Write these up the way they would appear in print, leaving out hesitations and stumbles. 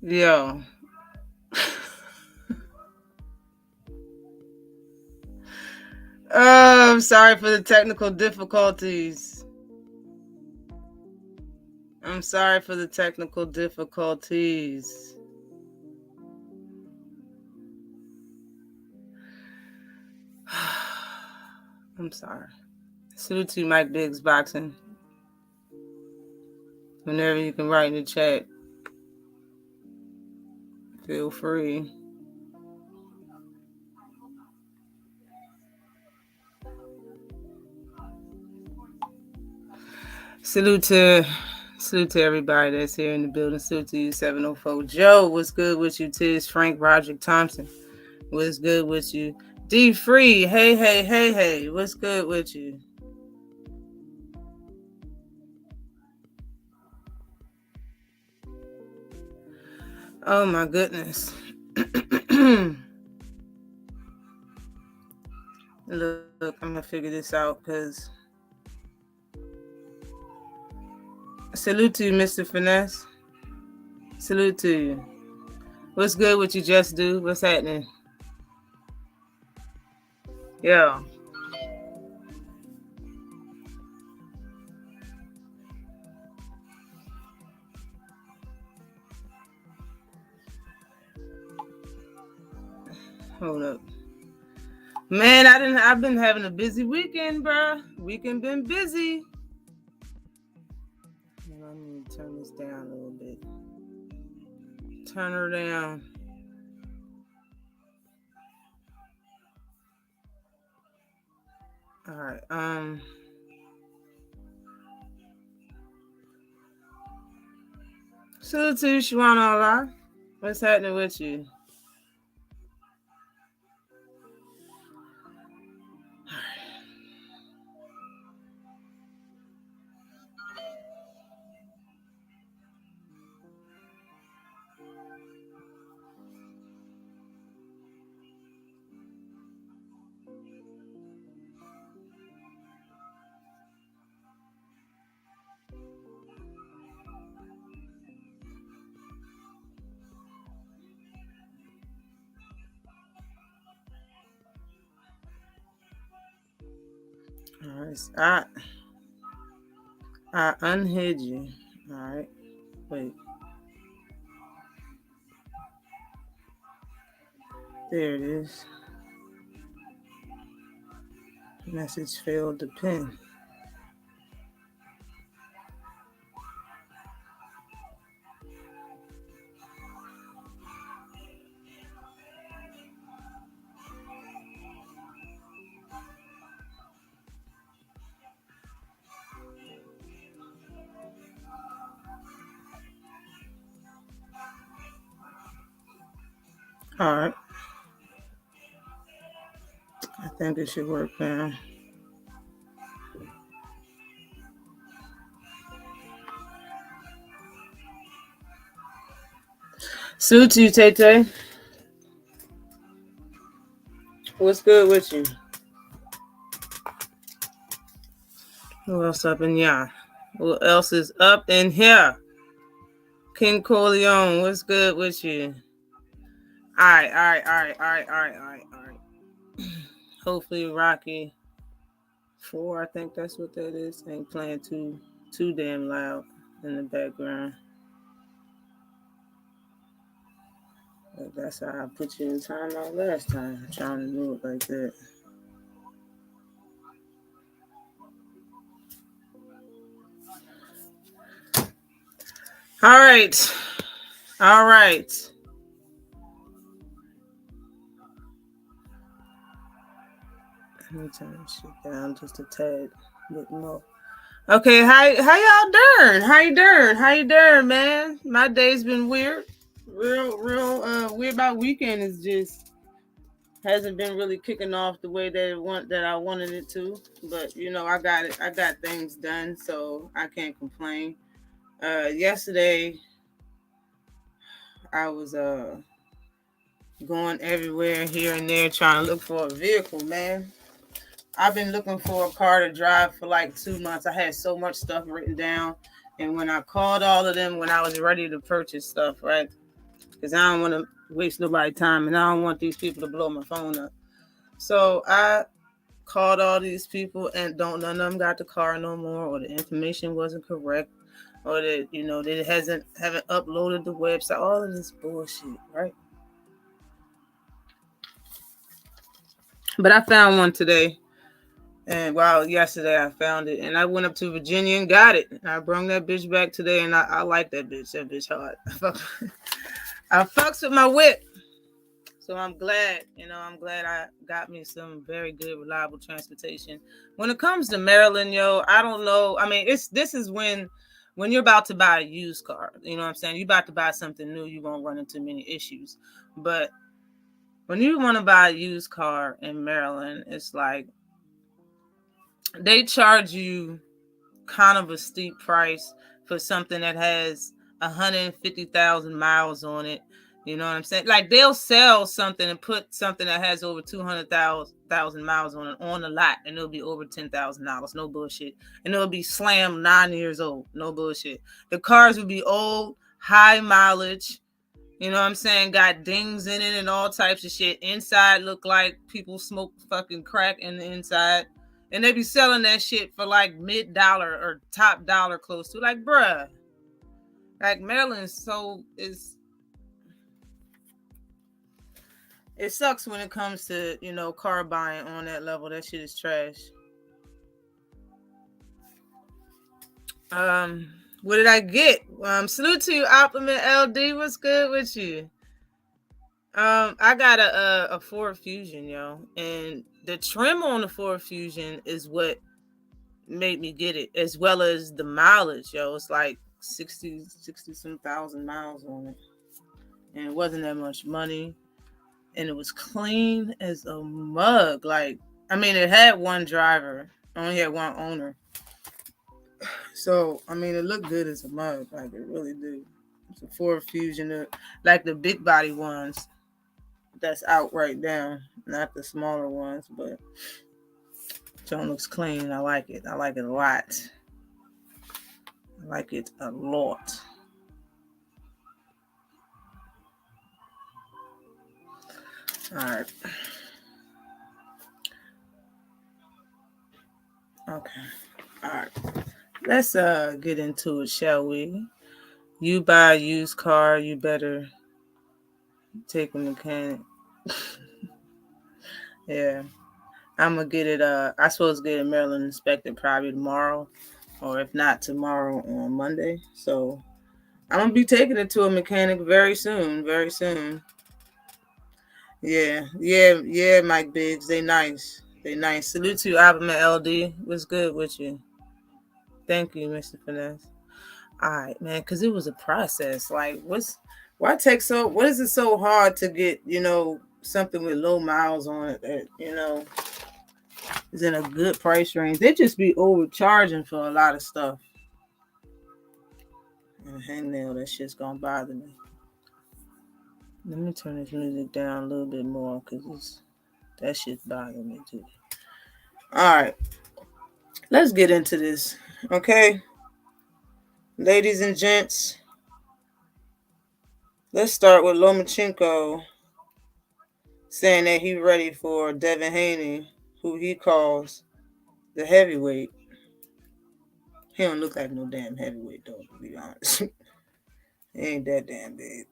Yo. Oh, I'm sorry for the technical difficulties. I'm sorry for the technical difficulties. I'm sorry. Salute to Mike Biggs Boxing. Whenever you can write in the chat, feel free. Salute to everybody that's here in the building. Salute to you, 704 Joe. What's good with you? Tiz Frank Roderick Thompson. What's good with you? D Free. Hey. What's good with you? Oh my goodness. Look, I'm gonna figure this out because salute to you, Mr. Finesse. Salute to you. What's good with you, Just Do? What's happening? Yeah. Hold up. Man, I've been having a busy weekend, bruh. Weekend been busy. I need to turn this down a little bit. Turn her down. All right. Salute to you, Shawana Allah. What's happening with you? All right. I unhid you. All right. Wait. There it is. Message failed to pin. All right. I think it should work now. Salute to you, Tay Tay. What's good with you? Who else up in here? Who else is up in here? King Corleone, what's good with you? All right. Hopefully Rocky 4, I think that's what that is. Ain't playing too damn loud in the background. But that's how I put you in timeout last time. I'm trying to do it like that. All right. Let me turn this shit down just a tad bit more. Okay, how y'all doing? How you doing, man? My day's been weird. Real weird about weekend is just hasn't been really kicking off the way that I wanted it to. But you know, I got things done, so I can't complain. Yesterday I was going everywhere here and there trying to look for a vehicle, man. I've been looking for a car to drive for like 2 months. I had so much stuff written down. And when I called all of them when I was ready to purchase stuff, right? because I don't want to waste nobody's time, and I don't want these people to blow my phone up. So I called all these people, and none of them got the car no more, or the information wasn't correct, or that they haven't uploaded the website. All of this bullshit, right? But I found one today. And yesterday I found it, and I went up to Virginia and got it. And I brought that bitch back today, and I like that bitch. That bitch hard. I fucks with my whip, so I'm glad. I'm glad I got me some very good, reliable transportation. When it comes to Maryland, I don't know. I mean, this is when you're about to buy a used car. You know what I'm saying? You're about to buy something new. You won't run into many issues, but when you want to buy a used car in Maryland, it's like they charge you kind of a steep price for something that has 150,000 miles on it. You know what I'm saying? Like they'll sell something and put something that has over 200,000 miles on it on the lot, and it'll be over $10,000. No bullshit. And it'll be slammed 9 years old. No bullshit. The cars will be old, high mileage. You know what I'm saying? Got dings in it and all types of shit. Inside look like people smoke fucking crack in the inside. And they be selling that shit for like mid-dollar or top dollar close to. Like, bruh. Like, Maryland it sucks when it comes to, car buying on that level. That shit is trash. What did I get? Salute to you, Optimum LD. What's good with you? I got a Ford Fusion, and the trim on the Ford Fusion is what made me get it, as well as the mileage, It's like 60 some thousand miles on it, and it wasn't that much money, and it was clean as a mug. Like, I mean, it had one driver, only had one owner, so I mean, it looked good as a mug, like it really did. It's a Ford Fusion, like the big body ones that's out right now, not the smaller ones, but John looks clean. I like it. I like it a lot. I like it a lot. All right. Okay. All right. Let's get into it, shall we? You buy a used car, you better take a mechanic. Yeah. I'm gonna get it. I supposed to get it Maryland inspected probably tomorrow, or if not tomorrow, on Monday. So I'm gonna be taking it to a mechanic very soon. Very soon. Yeah, Mike Biggs. They nice. Salute to you, Optimum LD. What's good with you? Thank you, Mr. Finesse. All right, man, because it was a process. Like, what is it so hard to get, something with low miles on it that, is in a good price range? They just be overcharging for a lot of stuff. And hangnail, that shit's gonna bother me. Let me turn this music down a little bit more, because that shit's bothering me too. All right, let's get into this, okay? Ladies and gents, let's start with Lomachenko saying that he's ready for LomaHaney, who he calls the heavyweight. He don't look like no damn heavyweight, though, to be honest. He ain't that damn big.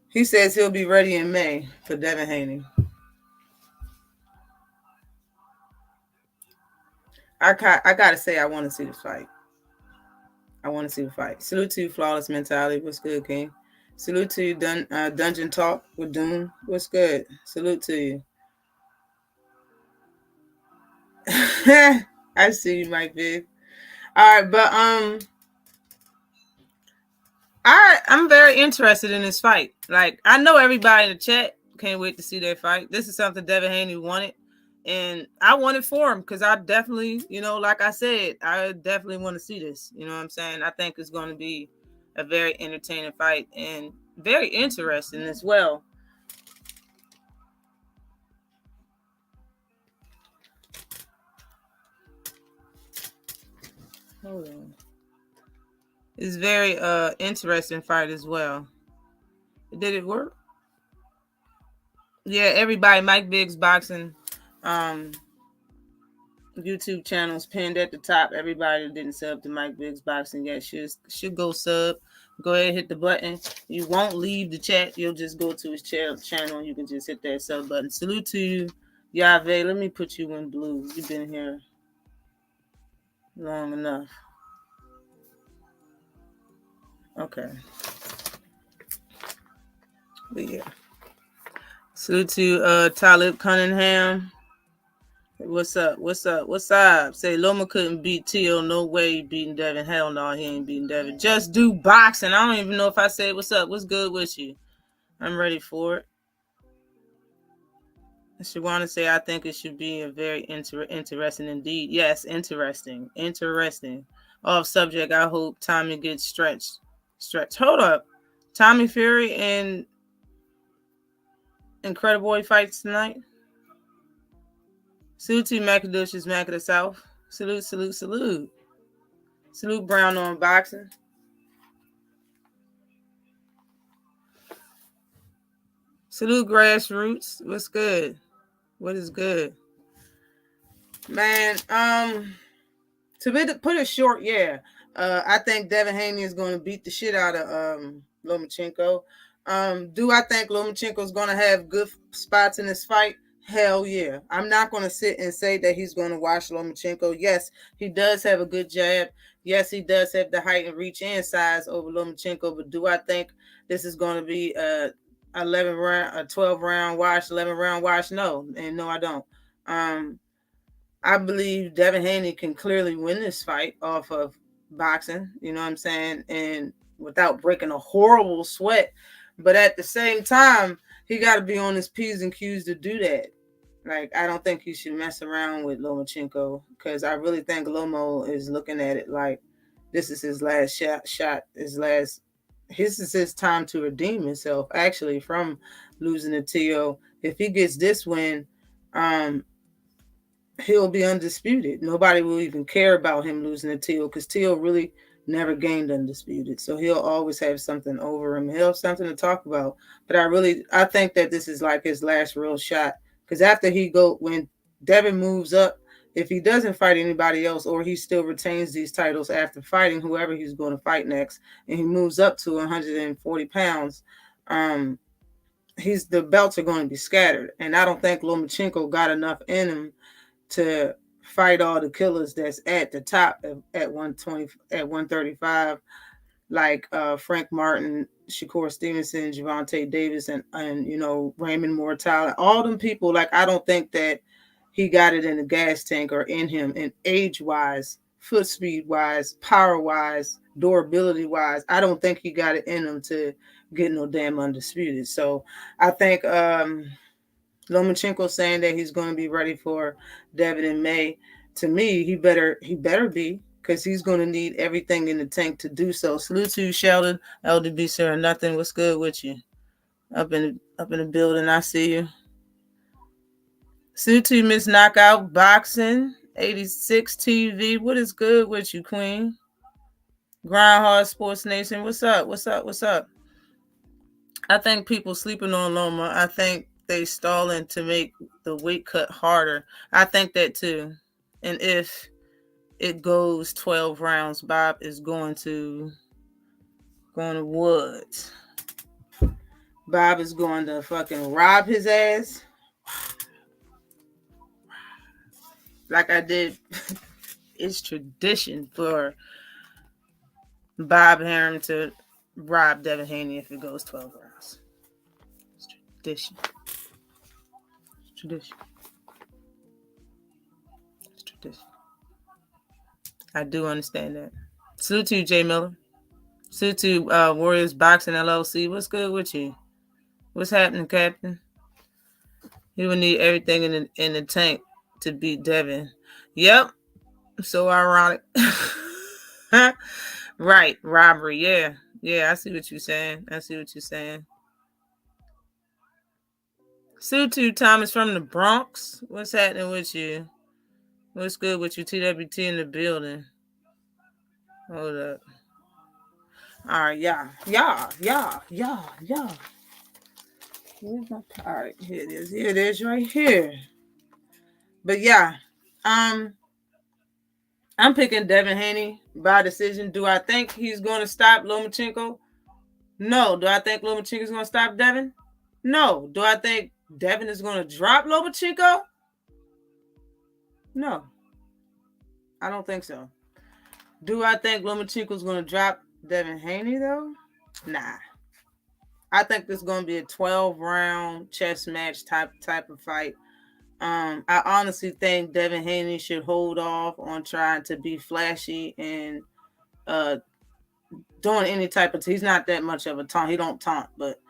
He says he'll be ready in May for LomaHaney. I gotta say, I want to see the fight. Salute to you, Flawless Mentality. What's good, King? Salute to you, Dungeon Talk with Doom. What's good? Salute to you. I see you, Mike Big. All right, but I'm very interested in this fight. Like, I know everybody in the chat can't wait to see their fight. This is something LomaHaney wanted, and I want it for him because I definitely, like I said, I definitely want to see this. You know what I'm saying? I think it's going to be a very entertaining fight and very interesting as well. Hold on. It's very interesting fight as well. Did it work? Yeah, everybody, Mike Biggs Boxing YouTube channel's pinned at the top. Everybody that didn't sub to Mike Biggs Boxing yet should go sub. Go ahead, hit the button. You won't leave the chat. You'll just go to his channel and you can just hit that sub button. Salute to you, Yave. Let me put you in blue. You've been here long enough. Okay. But yeah. Salute to Talib Cunningham. What's up? What's up? What's up? Say Loma couldn't beat Tio. No way he beating Devin. Hell no, he ain't beating Devin. Just do boxing. I don't even know if I say what's up. What's good with you? I'm ready for it. I should want to say I think it should be a very interesting indeed. Yes, interesting. Interesting. Off subject, I hope Tommy gets stretched. Hold up. Tommy Fury and Incredible Boy fights tonight. Salute to Macadocious Mac of the South. Salute, salute, salute. Salute Brown on boxing. Salute Grassroots. What's good? What is good? Man, to put it short, yeah. I think Devin Haney is going to beat the shit out of Lomachenko. Do I think Lomachenko is going to have good spots in this fight? Hell yeah. I'm not going to sit and say that he's going to watch Lomachenko. Yes, he does have a good jab. Yes, he does have the height and reach and size over Lomachenko. But do I think this is going to be a 12 round watch, 11 round watch? No, and no, I don't. I believe Devin Haney can clearly win this fight off of boxing. You know what I'm saying? And without breaking a horrible sweat. But at the same time, he got to be on his P's and Q's to do that. Like, I don't think he should mess around with Lomachenko because I really think Lomo is looking at it like this is his last shot. This is his time to redeem himself, actually, from losing to Tio. If he gets this win, he'll be undisputed. Nobody will even care about him losing to Tio because Tio really never gained undisputed. So he'll always have something over him. He'll have something to talk about. But I think that this is like his last real shot. Because when Devin moves up, if he doesn't fight anybody else or he still retains these titles after fighting whoever he's going to fight next, and he moves up to 140 pounds, the belts are going to be scattered. And I don't think Lomachenko got enough in him to fight all the killers that's at the top at 120, at 135, like Frank Martin, Shakur Stevenson, Gervonta Davis, and Raymond Mortal, all them people. Like, I don't think that he got it in the gas tank or in him, and age-wise, foot speed-wise, power-wise, durability-wise, I don't think he got it in him to get no damn undisputed. So I think Lomachenko saying that he's going to be ready for Devin in May. To me, he better be, because he's going to need everything in the tank to do so. Salute to you, Sheldon, LDB Sir, nothing. What's good with you? Up in the building, I see you. Salute to you, Miss Knockout Boxing 86 TV. What is good with you, Queen? Grind Hard Sports Nation. What's up? What's up? What's up? I think people sleeping on Loma. I think they stalling to make the weight cut harder. I think that too. And if it goes 12 rounds, Bob is going to what? Bob is going to fucking rob his ass. Like I did. It's tradition for Bob Harum to rob Devin Haney if it goes 12 rounds. It's tradition. It's tradition. It's tradition. I do understand that. Salute to you, Jay Miller. Salute to Warriors Boxing LLC. What's good with you? What's happening, Captain? He will need everything in the tank to beat Devin. Yep. So ironic. Right. Robbery. Yeah. Yeah, I see what you're saying. Salute to you, Thomas from the Bronx. What's happening with you? What's good with you? TWT in the building. Hold up. All right, yeah. Where's my all right? Here it is. Here it is, right here. But yeah, I'm picking Devin Haney by decision. Do I think he's going to stop Lomachenko? No. Do I think Lomachenko is going to stop Devin? No. Do I think Devin is going to drop Lomachenko? No. I don't think so. Do I think Lomachenko is going to drop Devin Haney though? Nah. I think this is going to be a 12-round chess match type of fight. I honestly think Devin Haney should hold off on trying to be flashy and doing any type of. He's not that much of a taunt. He don't taunt, but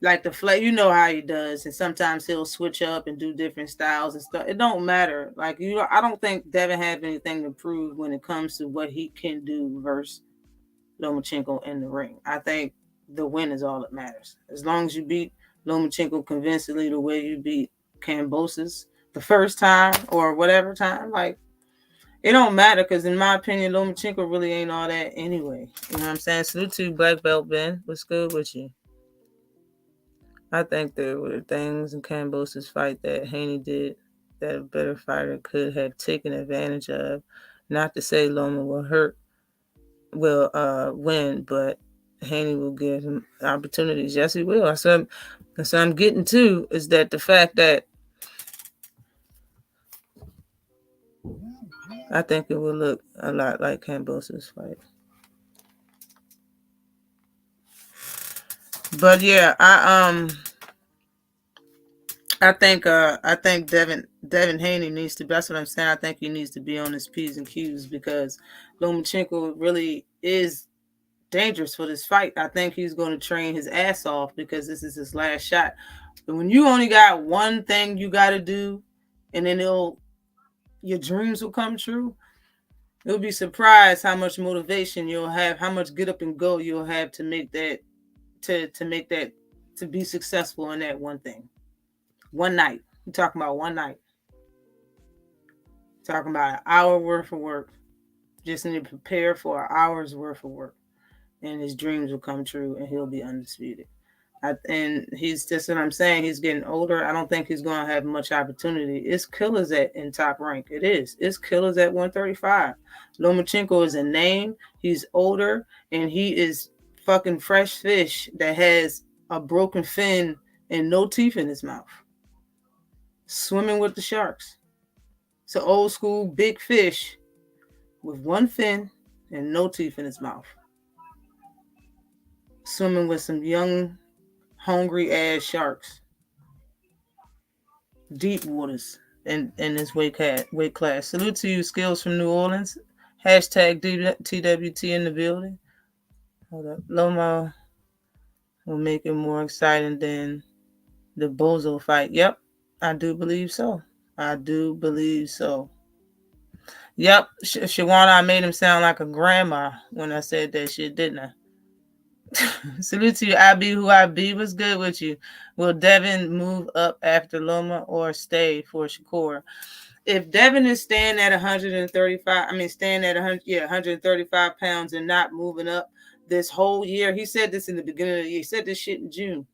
like you know how he does, and sometimes he'll switch up and do different styles and stuff. It don't matter. Like I don't think Devin have anything to prove when it comes to what he can do versus Lomachenko in the ring. I think the win is all that matters. As long as you beat Lomachenko convincingly the way you beat Kambosos the first time or whatever time, like it don't matter because in my opinion, Lomachenko really ain't all that anyway. You know what I'm saying? Salute to you, Black Belt Ben. What's good with you? I think there were things in Kambosos' fight that Haney did that a better fighter could have taken advantage of. Not to say Loma will win, but Haney will give him opportunities. Yes, he will. That's what I'm getting to, is that the fact that I think it will look a lot like Kambosos' fight. But yeah, I think Devin Haney needs to. That's what I'm saying. I think he needs to be on his P's and Q's because Lomachenko really is dangerous for this fight. I think he's going to train his ass off because this is his last shot. But when you only got one thing you got to do, and then your dreams will come true. You'll be surprised how much motivation you'll have, how much get up and go you'll have to make that, to be successful in that one thing. One night. You're talking about one night. Talking about an hour worth of work. Just need to prepare for an hour's worth of work. And his dreams will come true and he'll be undisputed. And he's just what I'm saying. He's getting older. I don't think he's going to have much opportunity. It's killers in top rank. It is. It's killers at 135. Lomachenko is a name. He's older and he is fucking fresh fish that has a broken fin and no teeth in his mouth. Swimming with the sharks. It's an old school big fish with one fin and no teeth in his mouth. Swimming with some young, hungry ass sharks. Deep waters in this weight class. Salute to you, Skills from New Orleans. Hashtag TWT in the building. Hold up. Loma will make it more exciting than the Bozo fight. Yep, I do believe so. Yep, Shawana, I made him sound like a grandma when I said that shit, didn't I? Salute to you, I be who I be. What's good with you? Will Devin move up after Loma or stay for Shakur? If Devin is staying at 135 pounds and not moving up this whole year, he said this in the beginning of the year. He said this shit in January.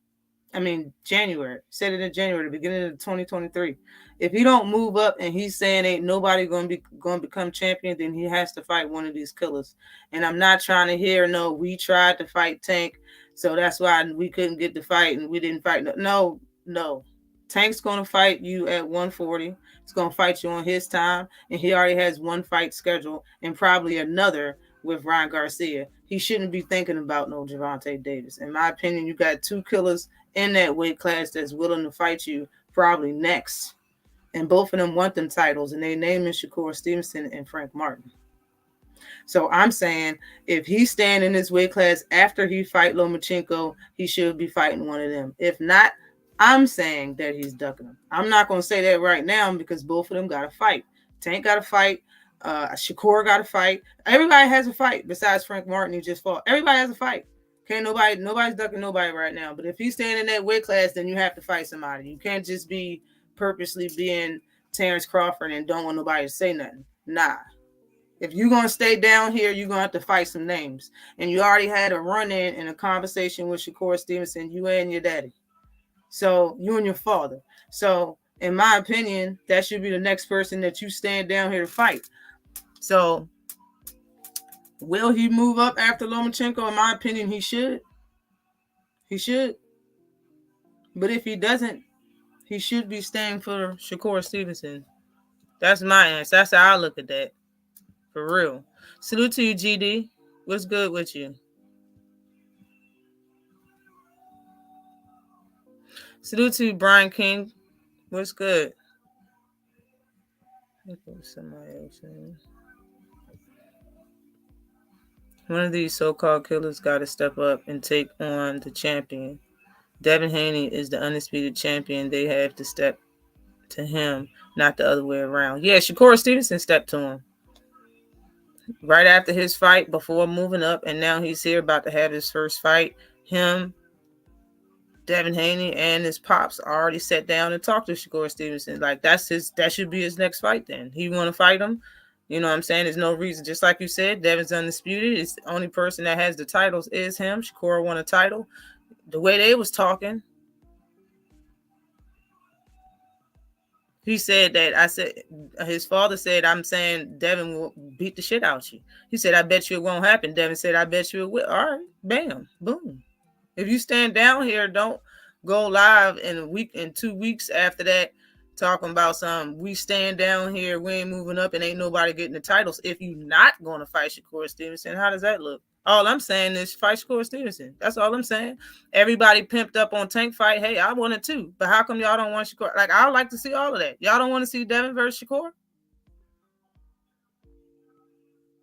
Said it in January, the beginning of 2023. If he don't move up and he's saying ain't nobody going to become champion, then he has to fight one of these killers. And I'm not trying to hear we tried to fight Tank, so that's why we couldn't get the fight and we didn't fight. No. Tank's going to fight you at 140. He's going to fight you on his time, and he already has one fight scheduled and probably another with Ryan Garcia. He shouldn't be thinking about no Gervonta Davis. In my opinion, you got two killers in that weight class that's willing to fight you probably next. And both of them want them titles, and their name is Shakur Stevenson and Frank Martin. So I'm saying if he's staying in this weight class after he fight Lomachenko, he should be fighting one of them. If not, I'm saying that he's ducking him. I'm not going to say that right now because both of them got to fight. Tank got to fight. Shakur got to fight. Everybody has a fight besides Frank Martin, who just fought. Everybody has a fight. Okay, nobody's ducking nobody right now. But if he's staying in that weight class, then you have to fight somebody. You can't just be purposely being Terrence Crawford and don't want nobody to say nothing. Nah. If you're going to stay down here, you're going to have to fight some names. And you already had a run-in and a conversation with Shakur Stevenson, you and your daddy. So you and your father. So in my opinion, that should be the next person that you stand down here to fight. So will he move up after Lomachenko? In my opinion, he should. He should. But if he doesn't, he should be staying for Shakur Stevenson. That's my answer. That's how I look at that. For real. Salute to you, GD. What's good with you? Salute to you, Brian King. What's good? Somebody else in. One of these so-called killers got to step up and take on the champion. LomaHaney is the undisputed champion. They have to step to him, not the other way around. Yeah, Shakur Stevenson stepped to him right after his fight before moving up, and now he's here about to have his first fight. Him, LomaHaney, and his pops already sat down and talked to Shakur Stevenson. Like that should be his next fight. Then he want to fight him. You know what I'm saying? There's no reason. Just like you said, Devin's undisputed. It's the only person that has the titles is him. Shakur won a title. The way they was talking, he said that his father said, I'm saying Devin will beat the shit out of you. He said, I bet you it won't happen. Devin said, I bet you it will. All right, bam, boom. If you stand down here, don't go live in 2 weeks after that talking about we stand down here, we ain't moving up, and ain't nobody getting the titles. If you not going to fight Shakur Stevenson, how does that look? All I'm saying is fight Shakur Stevenson. That's all I'm saying. Everybody pimped up on Tank fight. Hey, I want it too. But how come y'all don't want Shakur? Like, I would like to see all of that. Y'all don't want to see Devin versus Shakur?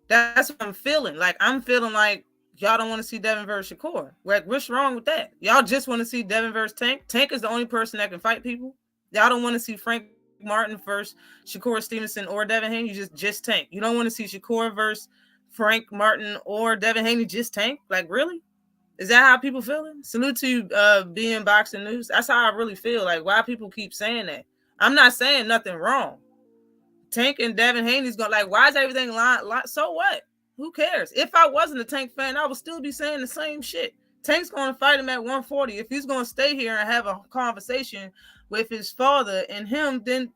That's what I'm feeling. Like, I'm feeling like y'all don't want to see Devin versus Shakur. Like, what's wrong with that? Y'all just want to see Devin versus Tank? Tank is the only person that can fight people. Y'all don't want to see Frank Martin versus Shakur Stevenson or LomaHaney. You just Tank. You don't want to see Shakur versus Frank Martin or LomaHaney, just Tank. Like, really? Is that how people feeling? Salute to you, being boxing news. That's how I really feel. Like, why people keep saying that? I'm not saying nothing wrong. Tank and LomaHaney's going, like, why is everything line? So what? Who cares? If I wasn't a Tank fan, I would still be saying the same shit. Tank's going to fight him at 140. If he's going to stay here and have a conversation with his father and him, then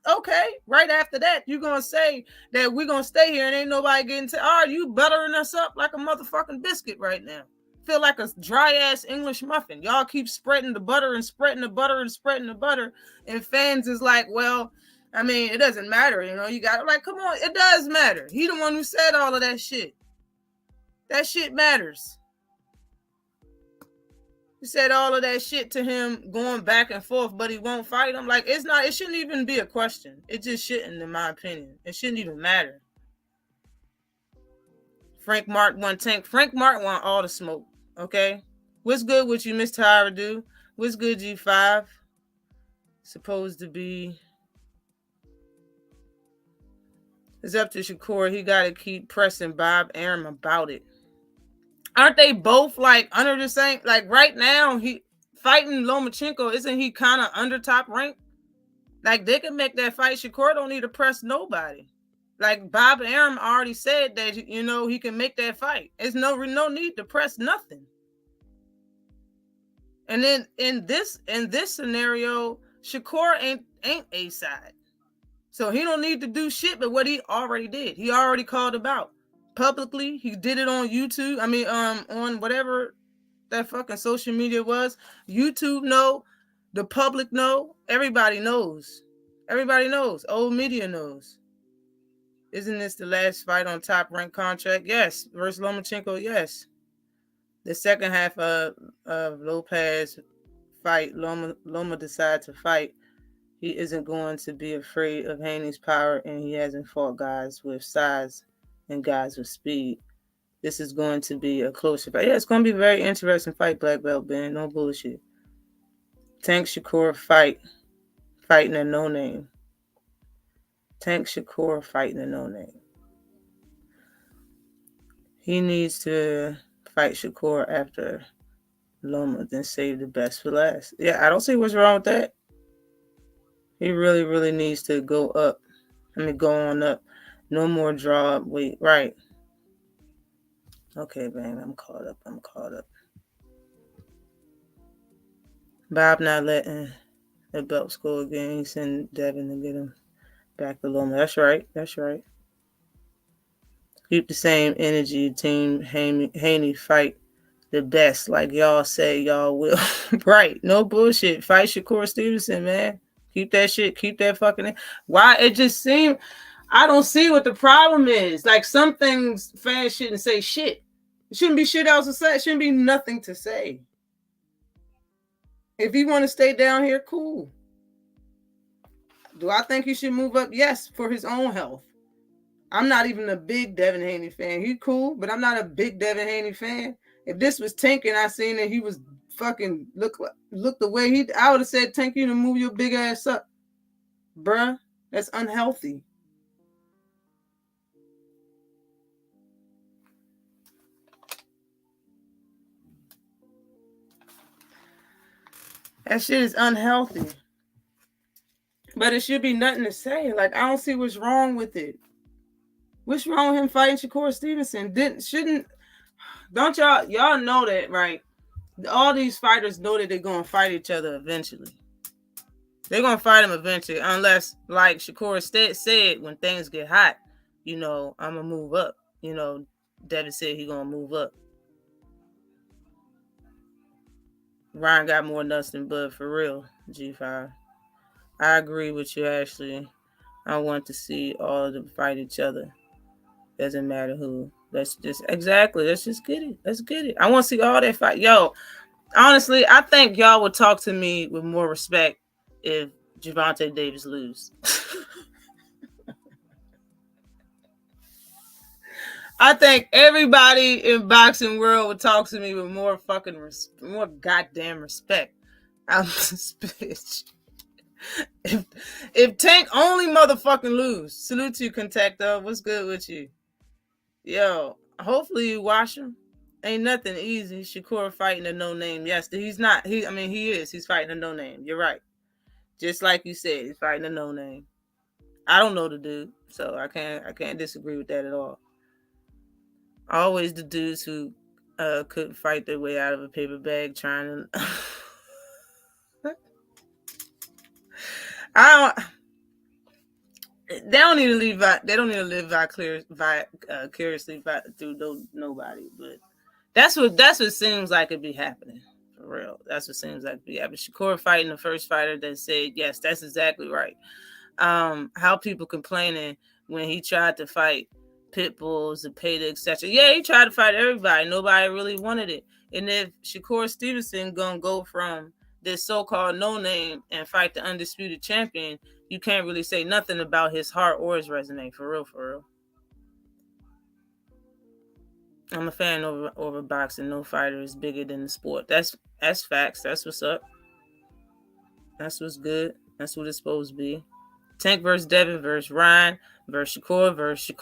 okay. Right after that, you're going to say that we're going to stay here and ain't nobody getting to, all right, you buttering us up like a motherfucking biscuit right now. Feel like a dry-ass English muffin. Y'all keep spreading the butter and spreading the butter and spreading the butter, and fans is like, well, I mean, it doesn't matter, you know. You got like, come on, it does matter. He the one who said all of that shit. That shit matters. He said all of that shit to him going back and forth, but he won't fight him. Like, it shouldn't even be a question. It just shouldn't, in my opinion. It shouldn't even matter. Frank Martin won Tank. Frank Martin won all the smoke, okay? What's good with you, Miss Tyra Do? What's good, G5? Supposed to be... It's up to Shakur. He got to keep pressing Bob Arum about it. Aren't they both like under the same? Like right now, he fighting Lomachenko. Isn't he kind of under top rank? Like they can make that fight. Shakur don't need to press nobody. Like Bob Arum already said that he can make that fight. There's no need to press nothing. And then in this scenario, Shakur ain't a side. So he don't need to do shit but what he already did. He already called him out publicly. He did it on YouTube. I mean, on whatever that fucking social media was. YouTube know. The public know. Everybody knows. Everybody knows. Old media knows. Isn't this the last fight on top rank contract? Yes. Versus Lomachenko, yes. The second half of Lopez fight, Loma decided to fight. He isn't going to be afraid of Haney's power, and he hasn't fought guys with size and guys with speed. This is going to be a closer fight. Yeah, it's going to be a very interesting fight, Black Belt Ben. No bullshit. Tank Shakur fighting a no-name. Tank Shakur fighting a no-name. He needs to fight Shakur after Loma, then save the best for last. Yeah, I don't see what's wrong with that. He really, really needs to go up. Go on up. No more draw up. Wait, right. Okay, bang. I'm caught up. Bob not letting the belts go again. He sent Devin to get him back to Loma. That's right. That's right. Keep the same energy. Team Haney fight the best, like y'all say y'all will. Right. No bullshit. Fight Shakur Stevenson, man. Keep that shit. Keep that fucking. Why it just seemed. I don't see what the problem is. Like some things fans shouldn't say shit. It shouldn't be shit else to say. It shouldn't be nothing to say. If you want to stay down here, cool. Do I think he should move up? Yes, for his own health. I'm not even a big Devin Haney fan. He cool, but I'm not a big Devin Haney fan. If this was Tank and I seen that he was fucking look the way I would have said, Tank, you to move your big ass up. Bruh, that's unhealthy. That shit is unhealthy. But it should be nothing to say. Like, I don't see what's wrong with it. What's wrong with him fighting Shakur Stevenson? Don't y'all know that, right? All these fighters know that they're gonna fight each other eventually. They're gonna fight him eventually, unless, like Shakur said, when things get hot, I'm gonna move up. Devin said he's gonna move up. Ryan got more nuts than Bud, for real, G5. I agree with you, Ashley. I want to see all of them fight each other. Doesn't matter who. Let's just get it. Let's get it. I want to see all that fight. Yo, honestly, I think y'all would talk to me with more respect if Gervonta Davis lose. I think everybody in boxing world would talk to me with more more goddamn respect. I'm this bitch. If Tank only motherfucking lose, salute to you, Contacto. What's good with you? Yo, hopefully you watch him. Ain't nothing easy. Shakur fighting a no name. Yes, he's not. He is. He's fighting a no name. You're right. Just like you said, he's fighting a no name. I don't know the dude, so I can't disagree with that at all. Always the dudes who couldn't fight their way out of a paper bag trying to. They don't need to live vicariously through nobody. But that's what seems like it'd be happening for real. That's what seems like it'd be happening. Shakur fighting the first fighter that said yes, that's exactly right. How people complaining when he tried to fight Pitbulls, Zepeda, etc. Yeah, he tried to fight everybody. Nobody really wanted it. And if Shakur Stevenson gonna go from this so-called no-name and fight the undisputed champion, you can't really say nothing about his heart or his resume. For real. I'm a fan over boxing. No fighter is bigger than the sport. That's facts. That's what's up. That's what's good. That's what it's supposed to be. Tank versus Devin versus Ryan versus Shakur versus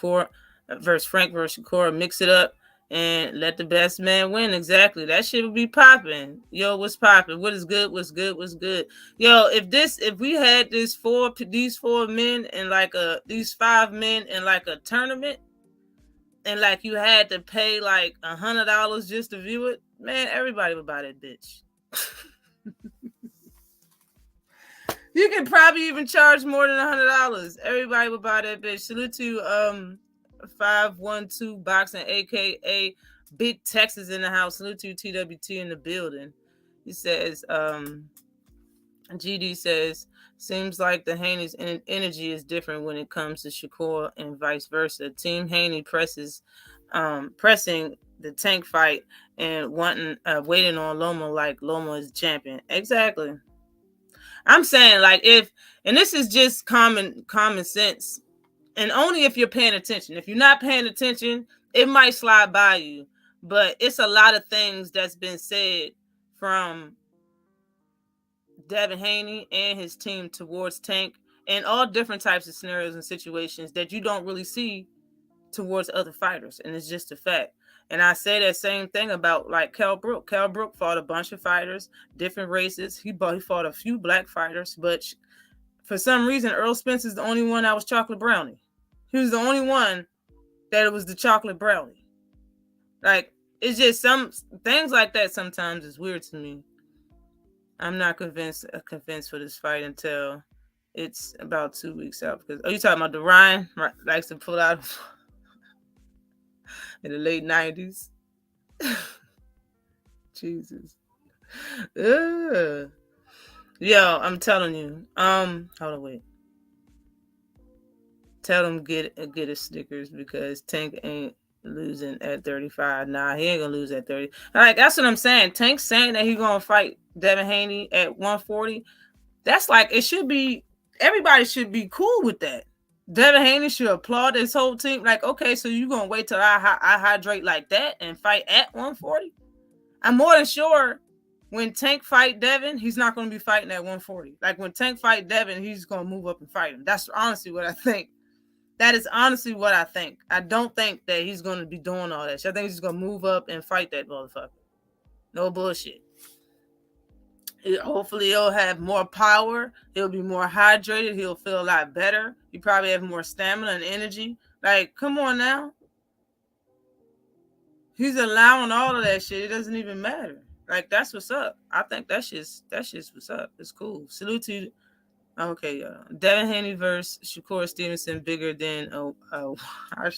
Frank versus Shakur. Mix it up and let the best man win. Exactly. That shit would be popping. Yo, what's popping? What is good? What's good? Yo, if we had these four men and these 5 men in like a tournament, and like you had to pay like $100 just to view it, man, everybody would buy that bitch. You can probably even charge more than $100. Everybody would buy that bitch. Salute to 512 Boxing, aka Big Texas in the house. Salute to TWT in the building. He says, GD says, seems like the Haney's energy is different when it comes to Shakur and vice versa. Team Haney pressing the Tank fight and waiting on Loma like Loma is champion. Exactly. I'm saying and this is just common sense, and only if you're paying attention. If you're not paying attention, it might slide by you. But it's a lot of things that's been said from Devin Haney and his team towards Tank, and all different types of scenarios and situations that you don't really see towards other fighters, and it's just a fact. And I say that same thing about like Kell Brook. Kell Brook fought a bunch of fighters, different races. He fought a few black fighters, but for some reason, Earl Spence is the only one that was chocolate brownie. He was the only one that it was the chocolate brownie. Like, it's just some things like that sometimes is weird to me. I'm not convinced for this fight until it's about 2 weeks out. Because you talking about the Ryan likes to pull out in the late 90s? Jesus. Ugh. Yo, I'm telling you. Hold on, wait. Tell them get his Snickers because Tank ain't losing at 35. Nah, he ain't gonna lose at 30. Like, that's what I'm saying. Tank's saying that he's gonna fight Devin Haney at 140. That's like, it should be, everybody should be cool with that. Devin Haney should applaud his whole team. Like, okay, so you gonna wait till I hydrate like that and fight at 140? I'm more than sure when Tank fight Devin, he's not gonna be fighting at 140. Like, when Tank fight Devin, he's gonna move up and fight him. That's honestly what I think. That is honestly what I think. I don't think that he's going to be doing all that shit. I think he's going to move up and fight that motherfucker. No bullshit. Hopefully he'll have more power. He'll be more hydrated. He'll feel a lot better. He probably have more stamina and energy. Like, come on now. He's allowing all of that shit. It doesn't even matter. Like, that's what's up. I think that's just what's up. It's cool. Salute to you. Okay, Devin Haney versus Shakur Stevenson bigger than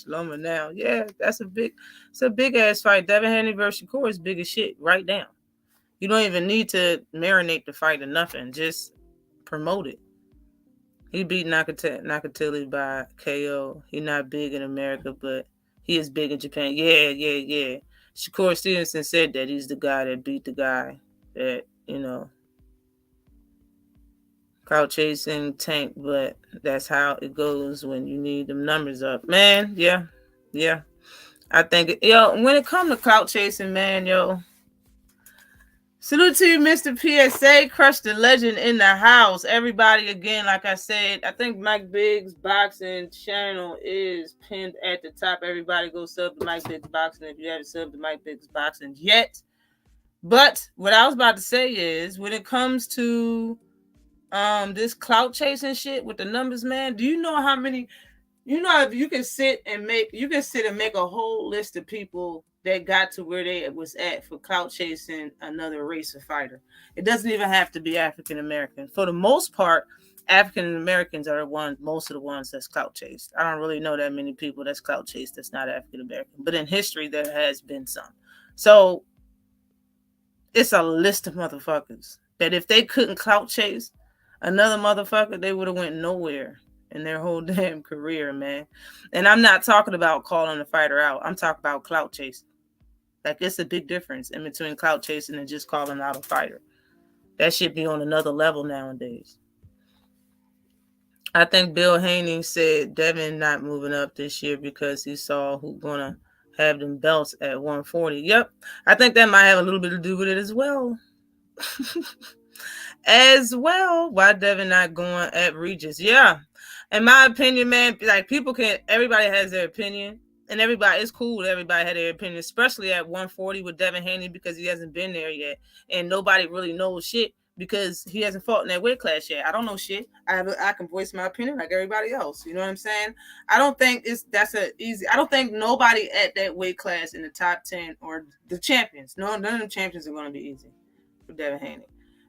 Loma now. Yeah, it's a big ass fight. Devin Haney versus Shakur is big as shit right now. You don't even need to marinate the fight or nothing. Just promote it. He beat Nakatili by KO. He's not big in America, but he is big in Japan. Yeah. Shakur Stevenson said that he's the guy that beat the guy that, crowd chasing Tank, but that's how it goes when you need them numbers up. Man, yeah. I think, when it comes to crowd chasing, man, salute to you, Mr. PSA, Crush the Legend in the house. Everybody, again, like I said, I think Mike Biggs' boxing channel is pinned at the top. Everybody go sub to Mike Biggs Boxing if you haven't subbed to Mike Biggs Boxing yet. But what I was about to say is, when it comes to this clout chasing shit with the numbers, man, do you know how many, if you can sit and make a whole list of people that got to where they was at for clout chasing another race or fighter. It doesn't even have to be African American. For the most part, African Americans are most of the ones that's clout chased. I don't really know that many people that's clout chased that's not African American, but in history there has been some. So it's a list of motherfuckers that if they couldn't clout chase another motherfucker, they would have went nowhere in their whole damn career, man. And I'm not talking about calling the fighter out. I'm talking about clout chasing. Like, it's a big difference in between clout chasing and just calling out a fighter. That should be on another level nowadays. I think Bill Haney said Devin not moving up this year because he saw who's gonna have them belts at 140. Yep. I think that might have a little bit to do with it as well. Why Devin not going at Regis? Yeah. In my opinion, man, like, everybody has their opinion, and it's cool. Everybody had their opinion, especially at 140 with Devin Haney, because he hasn't been there yet, and nobody really knows shit because he hasn't fought in that weight class yet. I don't know shit. I can voice my opinion like everybody else. You know what I'm saying? I don't think I don't think nobody at that weight class in the top 10 or the champions. No, none of them champions are going to be easy for Devin Haney.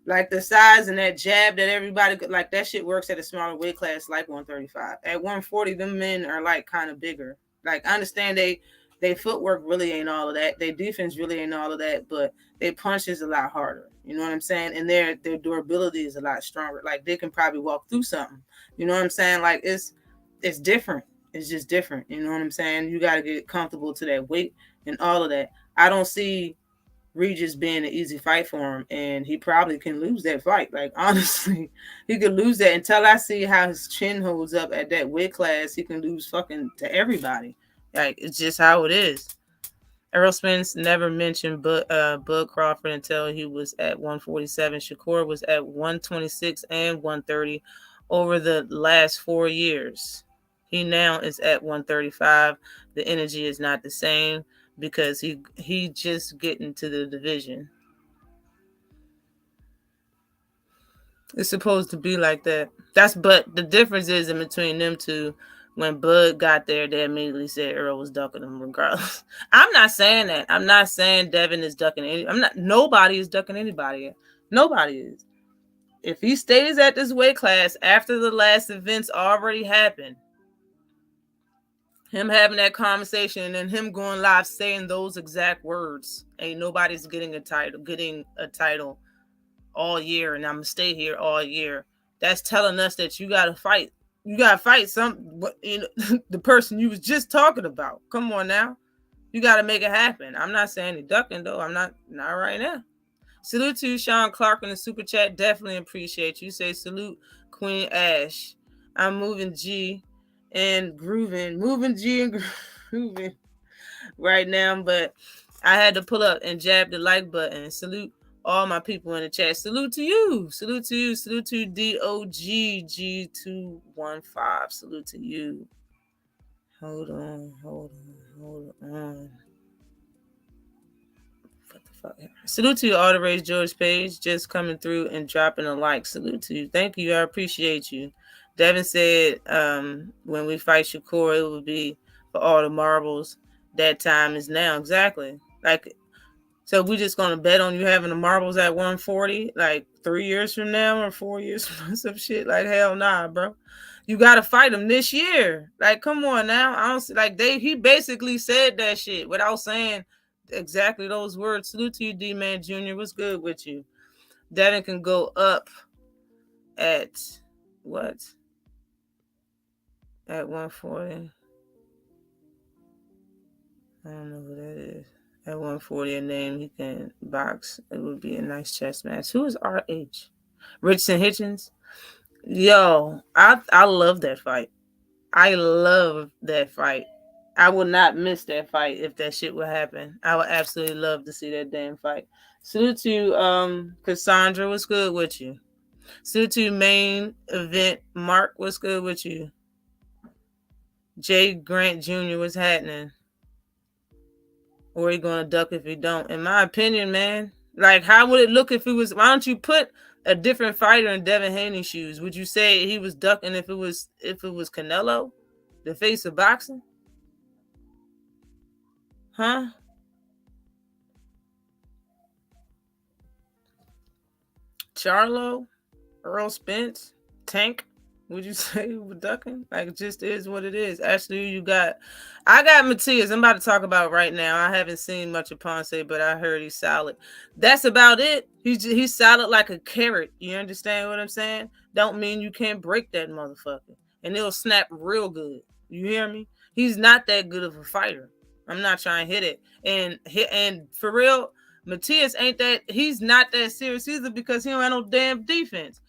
Like, the size and that jab that everybody, like, that shit works at a smaller weight class like 135. At 140, them men are, like, kind of bigger. Like, I understand they footwork really ain't all of that. Their defense really ain't all of that, but their punch is a lot harder. You know what I'm saying? And their durability is a lot stronger. Like, they can probably walk through something. You know what I'm saying? Like, it's different. It's just different. You know what I'm saying? You got to get comfortable to that weight and all of that. I don't see Regis being an easy fight for him, and he probably can lose that fight. Like, honestly, he could lose that. Until I see how his chin holds up at that weight class, he can lose fucking to everybody. Like, it's just how it is. Errol Spence never mentioned Bud Crawford until he was at 147. Shakur was at 126 and 130 over the last 4 years. He now is at 135. The energy is not the same, because he just getting to the division. It's supposed to be like that. But the difference is in between them two. When Bud got there, they immediately said Earl was ducking him regardless. I'm not saying that. I'm not saying Devin is ducking nobody is ducking anybody. Nobody is. if he stays at this weight class after the last events already happened, him having that conversation and him going live saying those exact words, ain't nobody's getting a title all year, and I'm gonna stay here all year. That's telling us that you gotta fight. You gotta fight the person you was just talking about. Come on now. You gotta make it happen. I'm not saying he ducking though. I'm not right now. Salute to you, Sean Clark in the super chat. Definitely appreciate you. Say salute, Queen Ash. I'm moving G and grooving right now, but I had to pull up and jab the like button. Salute all my people in the chat. Salute to you. Salute to you. Salute to DOGG215. Salute to you. Hold on. What the fuck? Salute to you, All the Rage George Page, just coming through and dropping a like. Salute to you. Thank you. I appreciate you. Devin said when we fight Shakur, it will be for all the marbles. That time is now. Exactly. Like, so we just gonna bet on you having the marbles at 140 like 3 years from now or 4 years from some shit? Like, hell nah, bro. You gotta fight him this year. Like, come on now. I don't see, like, he basically said that shit without saying exactly those words. Salute to you, D-Man Jr. What's good with you? Devin can go up at what? At 140. I don't know who that is. At 140 a name, he can box. It would be a nice chess match. Who is RH? Richardson Hitchens? Yo, I love that fight. I love that fight. I would not miss that fight if that shit would happen. I would absolutely love to see that damn fight. Salute to Cassandra. What's good with you? Salute to main event Mark. What's good with you? Jay Grant Jr. What's happening? Or are you gonna duck if you don't? In my opinion, man, like, how would it look if it was? Why don't you put a different fighter in Devin Haney's shoes? Would you say he was ducking if it was Canelo, the face of boxing? Huh? Charlo, Earl Spence, Tank? Would you say he was ducking? Like, it just is what it is. Actually, I got Mathais. I'm about to talk about right now. I haven't seen much of Ponce, but I heard he's solid. That's about it. He's solid like a carrot. You understand what I'm saying? Don't mean you can't break that motherfucker. And it'll snap real good. You hear me? He's not that good of a fighter. I'm not trying to hit it. And for real, Mathais he's not that serious either because he don't have no damn defense.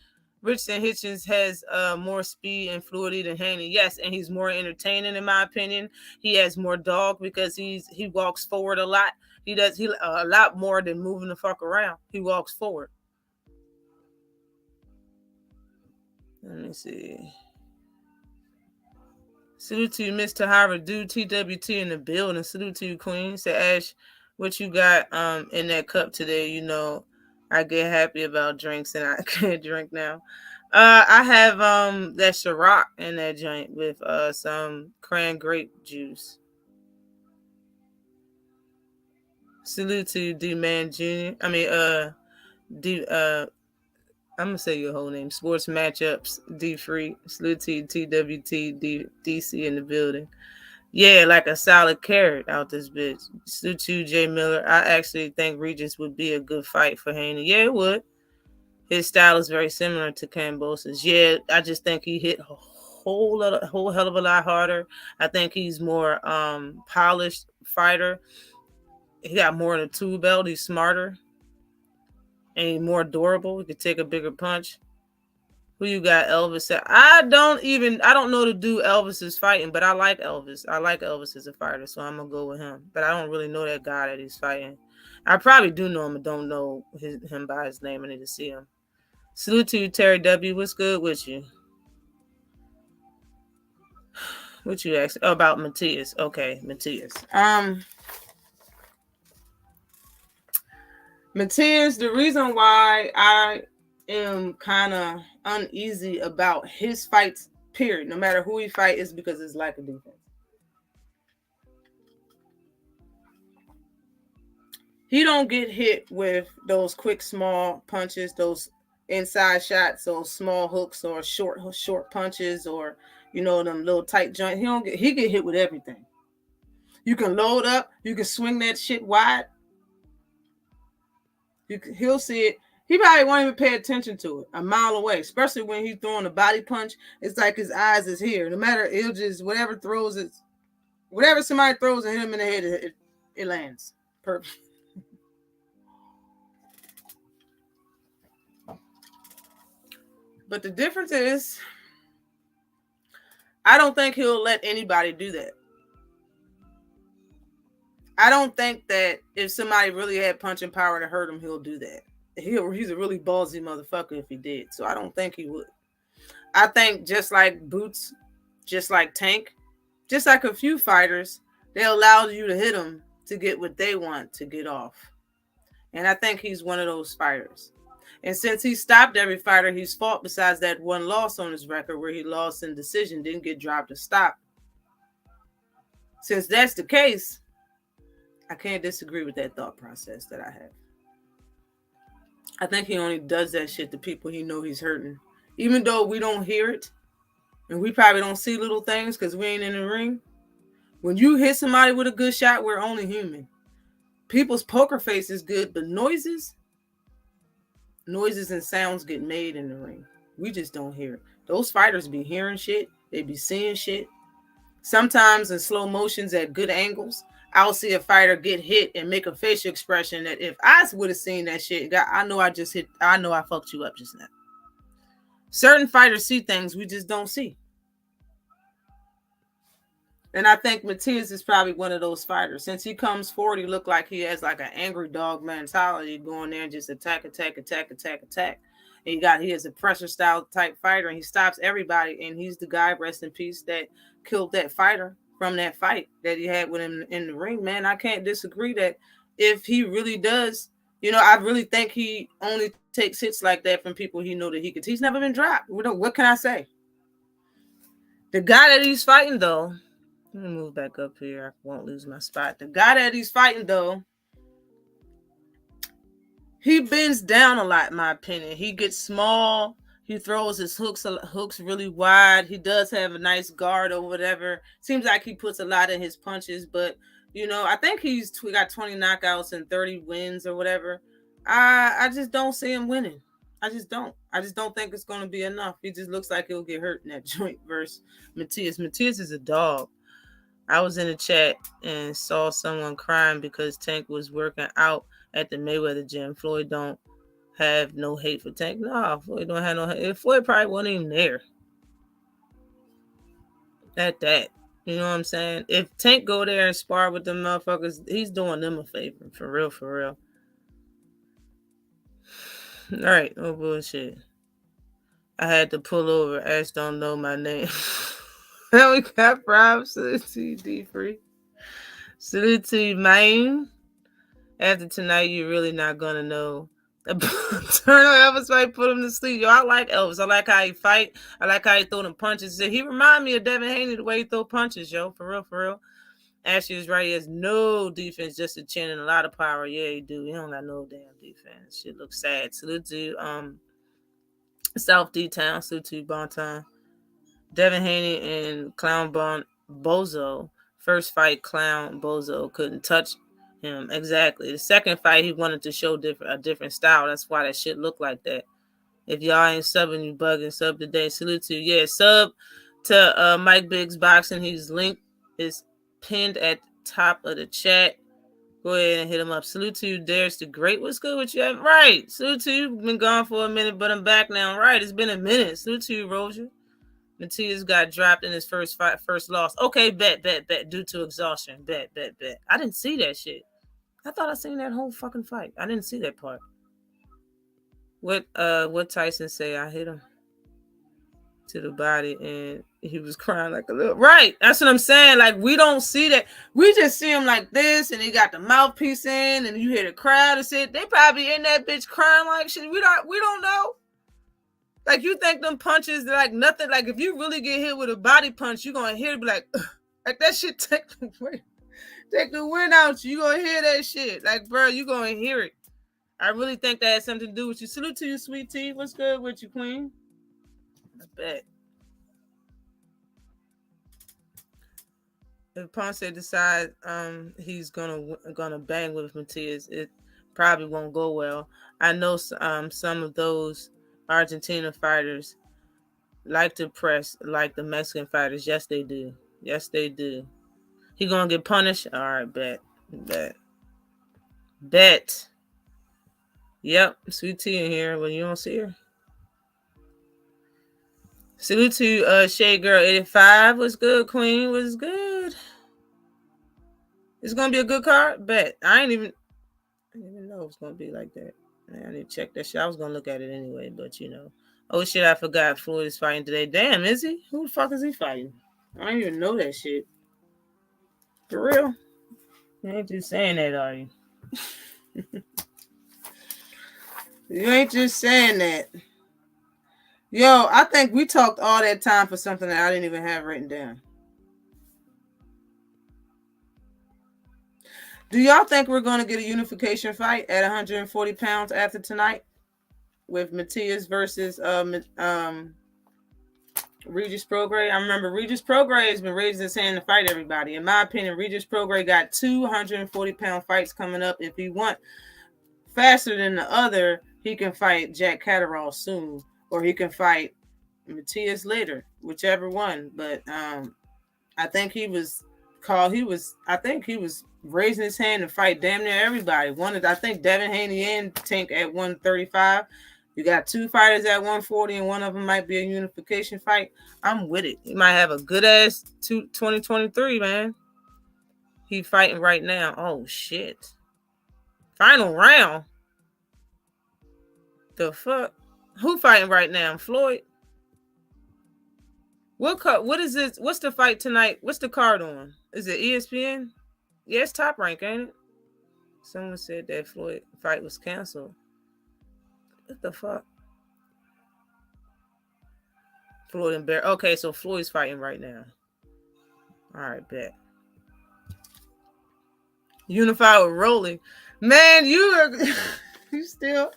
Richardson Hitchens has more speed and fluidity than Haney. Yes, and he's more entertaining in my opinion. He has more dog because he walks forward a lot. He a lot more than moving the fuck around. He walks forward. Let me see. Salute to you, Mr. Howard. Dude, TWT in the building. Salute to you, Queen. Say, Ash, what you got in that cup today? You know, I get happy about drinks and I can't drink now. I have that Ciroc in that joint with some cran grape juice. Salute to D-Man Jr. I mean, I'm gonna say your whole name. Sports matchups, D Free. Salute to you, TWT, DC in the building. Yeah, like a solid carrot out this bitch. Salute to you, Jay Miller. I actually think Regis would be a good fight for Haney. Yeah, it would. His style is very similar to Cambosa's. Yeah, I just think he hit a whole hell of a lot harder. I think he's more polished fighter. He got more in the tool belt. He's smarter. And he's more durable. He could take a bigger punch. Who you got, Elvis? I don't know to do Elvis is fighting, but I like Elvis. I like Elvis as a fighter, so I'm going to go with him. But I don't really know that guy that he's fighting. I probably do know him, but don't know him by his name. I need to see him. Salute to you, Terry W. What's good with you? What you asked? Oh, about Matthias. Okay, Matthias. Matthias, the reason why I am kind of uneasy about his fights, period, no matter who he fight, is because it's lack of defense. He don't get hit with those quick, small punches, those inside shots or small hooks or short punches or them little tight joints. He get hit with everything. You can load up, you can swing that shit wide. He'll see it. He probably won't even pay attention to it a mile away, especially when he's throwing a body punch. It's like his eyes is here. No matter, he'll just, whatever somebody throws at him in the head, it lands. Perfect. But the difference is, I don't think he'll let anybody do that. I don't think that if somebody really had punching power to hurt him, he'll do that. He's a really ballsy motherfucker if he did. So I don't think he would. I think just like Boots, just like Tank, just like a few fighters, they allow you to hit them to get what they want to get off. And I think he's one of those fighters. And since he stopped every fighter he's fought besides that one loss on his record where he lost in decision, didn't get dropped or stopped. Since that's the case, I can't disagree with that thought process that I have. I think he only does that shit to people he know he's hurting. Even though we don't hear it, and we probably don't see little things because we ain't in the ring. When you hit somebody with a good shot, we're only human. People's poker face is good, but noises and sounds get made in the ring. We just don't hear it. Those fighters be hearing shit. They be seeing shit. Sometimes in slow motions at good angles, I'll see a fighter get hit and make a facial expression that if I would have seen that shit, I know I fucked you up just now. Certain fighters see things we just don't see. And I think Mathais is probably one of those fighters. Since he comes forward, he look like he has like an angry dog mentality, going there and just attack. And he is a pressure style type fighter, and he stops everybody. And he's the guy, rest in peace, that killed that fighter from that fight that he had with him in the ring. Man, I can't disagree that if he really does, I really think he only takes hits like that from people he know that he could. He's never been dropped. What can I say? The guy that he's fighting, though, let me move back up here. I won't lose my spot. The guy that he's fighting, though, he bends down a lot, in my opinion. He gets small. He throws his hooks really wide. He does have a nice guard or whatever. Seems like he puts a lot in his punches, but I think he's got 20 knockouts and 30 wins or whatever. I just don't see him winning. I just don't think it's going to be enough. He just looks like he'll get hurt in that joint versus Mathais. Mathais is a dog. I was in the chat and saw someone crying because Tank was working out at the Mayweather gym. Floyd don't have no hate for Tank. No, Floyd don't have no hate. Floyd probably wasn't even there. At that. You know what I'm saying? If Tank go there and spar with them motherfuckers, he's doing them a favor. For real. All right, no bullshit. I had to pull over. Ash don't know my name. Now we got Rob. Salute to you, D-Free. Salute to you, man. After tonight, you're really not gonna know. Turn on Elvis fight, put him to sleep. Yo, I like Elvis. I like how he fight. I like how he throw them punches. He remind me of Devin Haney the way he throw punches, yo. For real. Ashley is right. He has no defense, just a chin and a lot of power. Yeah, he do. He don't got no damn defense. Shit looks sad. Salute to South D-Town. Salute to Bonton. Devin Haney and Clown Bozo. First fight, Clown Bozo couldn't touch him. Exactly. The second fight, he wanted to show a different style. That's why that shit looked like that. If y'all ain't subbing, you bugging. Sub today. Salute to you. Yeah, sub to Mike Biggs Boxing. His link is pinned at the top of the chat. Go ahead and hit him up. Salute to you, Darius the Great. What's good with you? Right. Salute to you. Been gone for a minute, but I'm back now. Right. It's been a minute. Salute to you, Roger. Matthias got dropped in his first loss. Okay, bet. Due to exhaustion. Bet. I didn't see that shit. I thought I seen that whole fucking fight. I didn't see that part. What Tyson say? I hit him to the body and he was crying like a little. Right. That's what I'm saying. Like, we don't see that. We just see him like this and he got the mouthpiece in and you hear the crowd and shit. They probably in that bitch crying like shit. We don't know. Like, you think them punches, they're like nothing. Like, if you really get hit with a body punch, you're going to hear it be like that shit take the wind out you. You're going to hear that shit. Like, bro, you're going to hear it. I really think that has something to do with you. Salute to you, sweet tea. What's good with you, queen? I bet. If Ponce decides he's gonna bang with Mathais, it probably won't go well. I know some of those Argentina fighters like to press like the Mexican fighters. Yes, they do. Yes, they do. He gonna get punished? All right, bet. Yep, sweet tea in here when you don't see her. Salute to Shade Girl 85. What's good, Queen? What's good? It's gonna be a good card? Bet. I didn't even know it was gonna be like that. I need to check that shit. I was gonna look at it anyway, but you know. Oh shit, I forgot Floyd is fighting today. Damn, is he? Who the fuck is he fighting? I don't even know that shit. For real? You ain't just saying that, are you? You ain't just saying that. Yo, I think we talked all that time for something that I didn't even have written down. Do y'all think we're going to get a unification fight at 140 pounds after tonight with Mathais versus Regis Prograis? I remember Regis Prograis has been raising his hand to fight everybody. In my opinion, Regis Prograis got 240-pound fights coming up. If he want faster than the other, he can fight Jack Catterall soon, or he can fight Mathais later, whichever one. But I think he was raising his hand to fight damn near everybody. I think Devin Haney and Tank at 135. You got two fighters at 140, and one of them might be a unification fight. I'm with it. He might have a good ass 2023, man. He fighting right now. Oh shit. Final round. The fuck? Who fighting right now? Floyd? What is this? What's the fight tonight? What's the card on? Is it ESPN? Yeah, it's Top Rank, ain't it? Someone said that Floyd fight was canceled. What the fuck? Floyd and Bear. Okay, so Floyd's fighting right now. All right, bet. Unified with Rolly. Man, you still...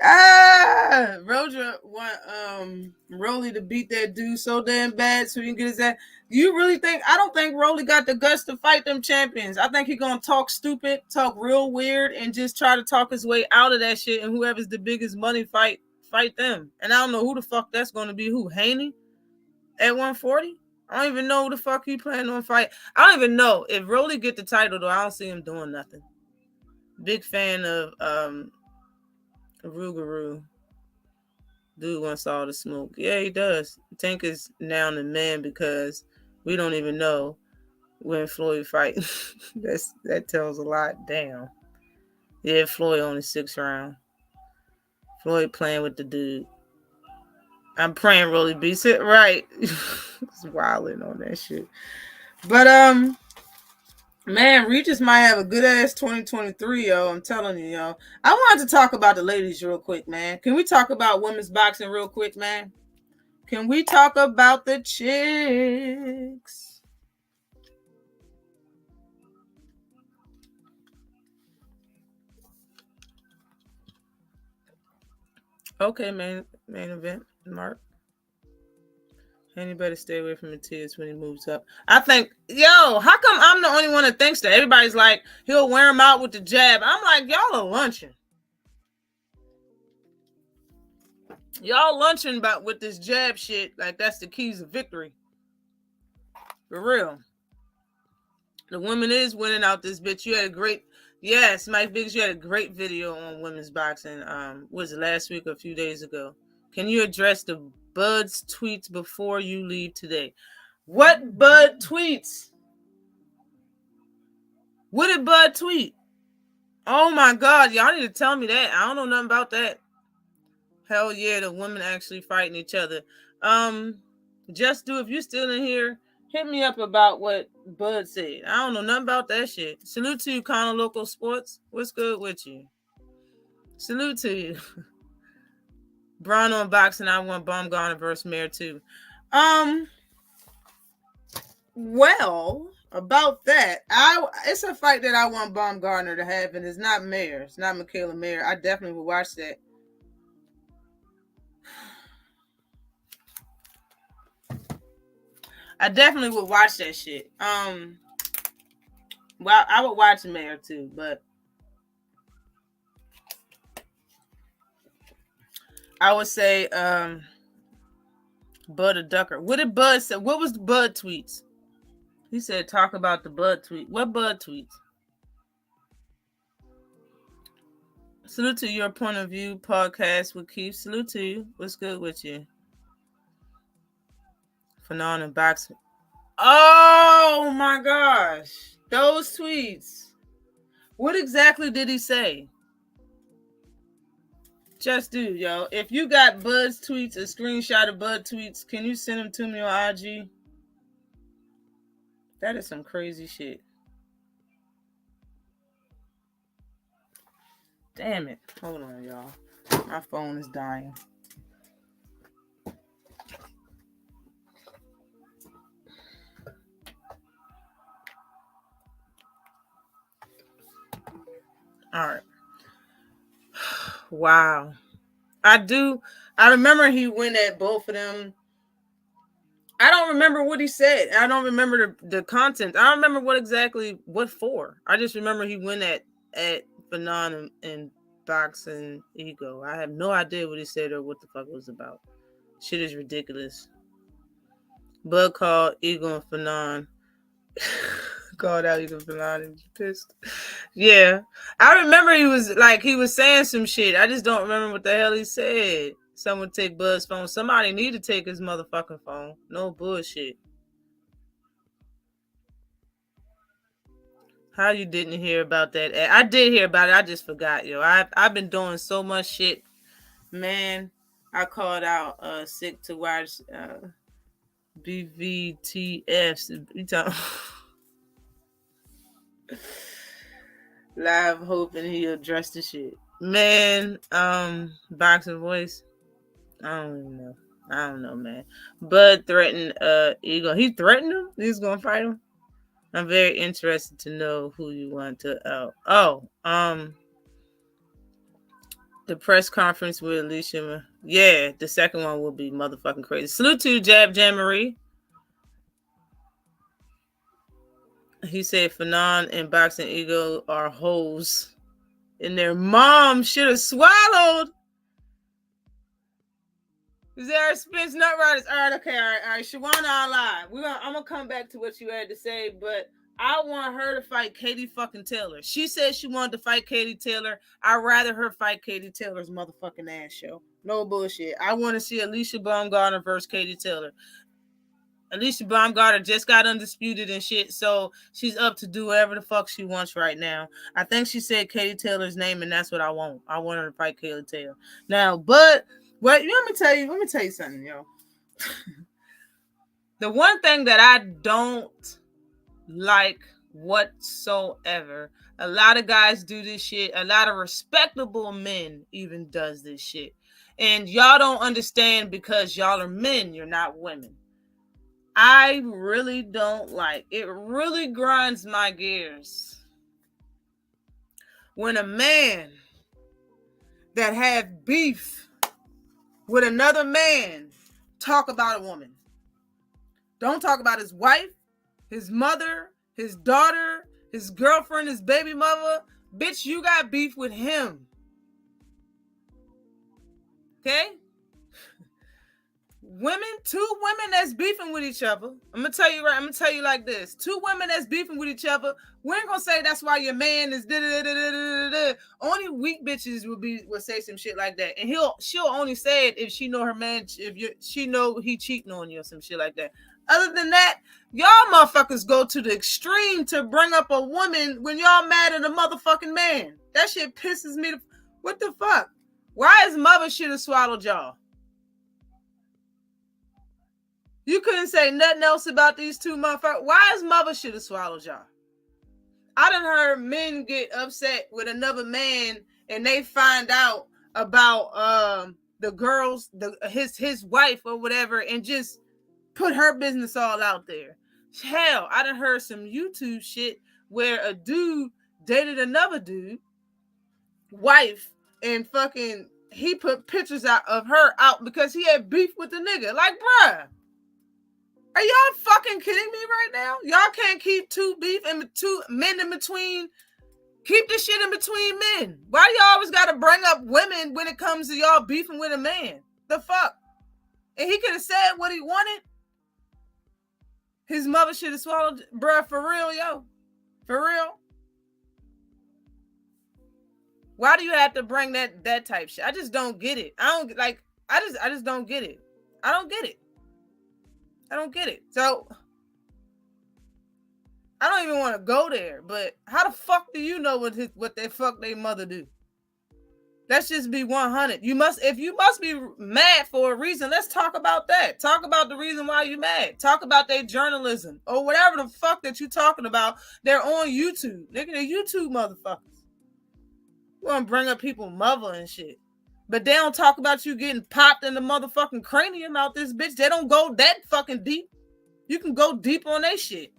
Roger want Rolly to beat that dude so damn bad so he can get his ass. You really think? I don't think Rolly got the guts to fight them champions. I think he's gonna talk stupid, talk real weird, and just try to talk his way out of that shit. And whoever's the biggest money fight them. And I don't know who the fuck that's gonna be. Who? Haney at 140? I don't even know who the fuck he planning on fight. I don't even know if Rolly get the title though. I don't see him doing nothing. Big fan of Rougarou. Dude wants all the smoke. Yeah, he does. Tank is now the man because we don't even know when Floyd fight. That tells a lot. Damn. Yeah, Floyd only 6 rounds. Floyd playing with the dude. I'm praying Rolly beats it. Right. It's wilding on that shit. But man, Regis might have a good ass 2023, yo. I'm telling you, yo. I wanted to talk about the ladies real quick, man. Can we talk about women's boxing real quick, man? Can we talk about the chicks? Okay, main event, Mark. And you better stay away from Mathais when he moves up. I think, yo, how come I'm the only one that thinks that? Everybody's like, he'll wear him out with the jab. I'm like, y'all are lunching. Y'all lunching about with this jab shit. Like, that's the keys of victory. For real. The woman is winning out this bitch. You had a great, yes, Mike Biggs, you had a great video on women's boxing. Was it last week or a few days ago? Can you address the Bud's tweets before you leave today? What Bud tweets? What did Bud tweet? Oh my God, y'all need to tell me that. I don't know nothing about that. Hell yeah, the women actually fighting each other. Just do, if you're still in here, hit me up about what Bud said. I don't know nothing about that shit. Salute to you, Connor Local Sports. What's good with you? Salute to you. Braun on boxing. I want Baumgartner versus Mayer too. Well, About that, it's a fight that I want Baumgartner to have, and it's not Mayer. It's not Michaela Mayer. I definitely would watch that. I definitely would watch that shit. Well, I would watch Mayer too, but I would say Bud a Ducker. What did Bud say? What was the Bud tweets? He said talk about the Bud tweet. What Bud tweets? Salute to Your Point of View podcast with Keith. Salute to you. What's good with you? Fanon and Box. Oh my gosh. Those tweets. What exactly did he say? Just do, yo. If you got Bud's tweets, a screenshot of Bud tweets, can you send them to me on IG? That is some crazy shit. Damn it. Hold on, y'all. My phone is dying. All right. Wow. I remember he went at both of them. I don't remember what he said. I don't remember the content. I don't remember what for. I just remember he went at Fanon and Box and Ego. I have no idea what he said or what the fuck it was about. Shit is ridiculous. Bud called Ego and Fanon. Called out Ego and Fanon and was pissed. Yeah. I remember he was saying some shit. I just don't remember what the hell he said. Someone take Bud's phone. Somebody need to take his motherfucking phone. No bullshit. How you didn't hear about that? I did hear about it. I just forgot, yo. I've been doing so much shit. Man, I called out sick to watch BVTFs. You talking live hoping he'll address the shit. Man, boxing voice. I don't even know. I don't know, man. Bud threatened Ego. He threatened him? He's gonna fight him? I'm very interested to know who you want to the press conference with Alicia. Yeah, the second one will be motherfucking crazy. Salute to you, Jab Jamboree. He said Fanon and Boxing Ego are hoes. And their mom should have swallowed. Zara Spence Nut Riders. All right, okay, all right. Shawana live. I'm gonna come back to what you had to say, but I want her to fight Katie fucking Taylor. She said she wanted to fight Katie Taylor. I'd rather her fight Katie Taylor's motherfucking ass show. No bullshit. I want to see Alicia Baumgartner versus Katie Taylor. Alicia Baumgartner just got undisputed and shit, so she's up to do whatever the fuck she wants right now. I think she said Katie Taylor's name, and that's what I want. I want her to fight Katie Taylor. Now, but let me tell you something, yo. The one thing that I don't like whatsoever, a lot of guys do this shit. A lot of respectable men even does this shit. And y'all don't understand because y'all are men, you're not women. I really don't like. It really grinds my gears when a man that have beef with another man talk about a woman. Don't talk about his wife, his mother, his daughter, his girlfriend, his baby mother. Bitch, you got beef with him. Okay? Two women that's beefing with each other. I'm gonna tell you like this. Two women that's beefing with each other. We ain't gonna say that's why your man is da-da-da-da-da-da-da. Only weak bitches will say some shit like that. And she'll only say it if she know her man, she know he cheating on you or some shit like that. Other than that, y'all motherfuckers go to the extreme to bring up a woman when y'all mad at a motherfucking man. That shit pisses me. What the fuck? Why is mother should have swallowed y'all? You couldn't say nothing else about these two motherfuckers. Why is mother should have swallowed y'all? I done heard men get upset with another man and they find out about the girls, his wife or whatever, and just put her business all out there. Hell, I done heard some YouTube shit where a dude dated another dude, wife, and fucking he put pictures out of her out because he had beef with the nigga. Like, bruh, are y'all fucking kidding me right now? Y'all can't keep two men in between. Keep this shit in between men. Why do y'all always gotta bring up women when it comes to y'all beefing with a man? The fuck? And he could have said what he wanted. His mother should have swallowed, bruh, for real, yo. For real. Why do you have to bring that type shit? I just don't get it. I just don't get it. I don't get it. So I don't even want to go there, but how the fuck do you know what they fuck their mother do? Let's just be 100. If you must be mad for a reason, let's talk about that. Talk about the reason why you mad. Talk about their journalism or whatever the fuck that you talking about. They're on YouTube. They're YouTube motherfuckers. You want to bring up people's mother and shit. But they don't talk about you getting popped in the motherfucking cranium out this bitch. They don't go that fucking deep. You can go deep on their shit.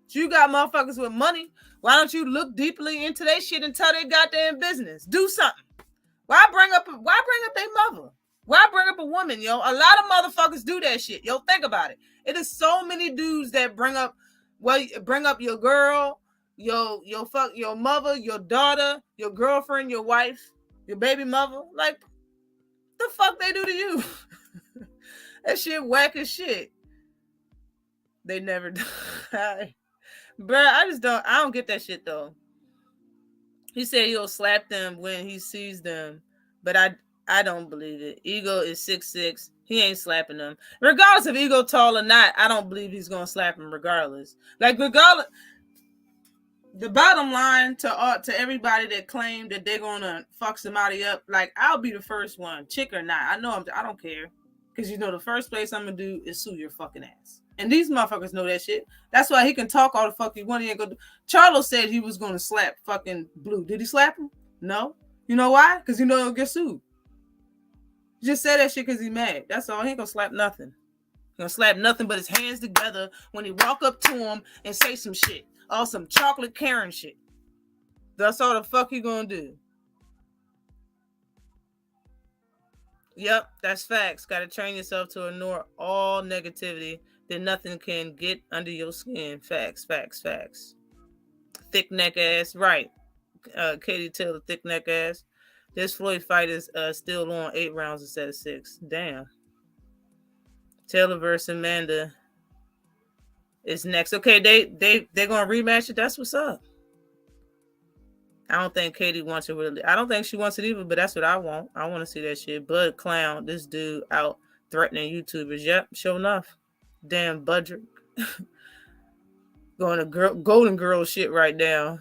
So you got motherfuckers with money. Why don't you look deeply into their shit and tell their goddamn business? Do something. Why bring up their mother? Why bring up a woman, yo? A lot of motherfuckers do that shit. Yo, think about it. It is so many dudes that bring up your girl, your mother, your daughter, your girlfriend, your wife, your baby mother. Like, the fuck they do to you? That shit whack as shit. They never die. Bruh, I don't get that shit though. He said he'll slap them when he sees them, but I don't believe it. Ego is 6'6". He ain't slapping them. Regardless if Ego tall or not, I don't believe he's gonna slap him regardless. Like, regardless, the bottom line to everybody that claimed that they're gonna fuck somebody up, like, I'll be the first one, chick or not. I don't care. Because the first place I'm gonna do is sue your fucking ass. And these motherfuckers know that shit. That's why he can talk all the fuck he want. He ain't gonna do. Charlo said he was gonna slap fucking Blue. Did he slap him? No. You know why? Because he'll get sued. He just said that shit because he's mad. That's all. He ain't gonna slap nothing. He gonna slap nothing but his hands together when he walk up to him and say some shit. Or some chocolate Karen shit. That's all the fuck he gonna do. Yep, that's facts. Gotta train yourself to ignore all negativity. Then nothing can get under your skin. Facts. Thick neck ass. Right. Katie Taylor, thick neck ass. This Floyd fight is still on 8 rounds instead of 6. Damn. Taylor versus Amanda is next. Okay, they're gonna rematch it. That's what's up. I don't think Katie wants it really. I don't think she wants it either, but that's what I want. I want to see that shit. Bud Clown, this dude out threatening YouTubers. Yep, sure enough. Damn Budrick. Going to Golden Girl shit right now.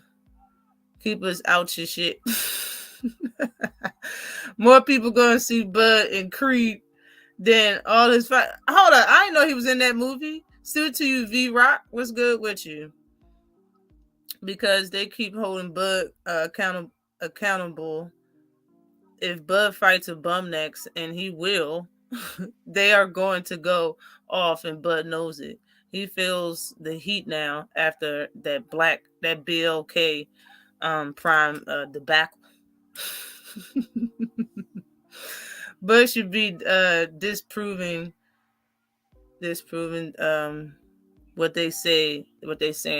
Keep us out your shit. More people going to see Bud and Creed than all this fight. Hold up. I didn't know he was in that movie. Still to you, V-Rock. What's good with you? Because they keep holding Bud accountable. If Bud fights a bum next, and he will, they are going to go off, and Bud knows it. He feels the heat now after that BLK prime debacle. Bud should be disproving what they're saying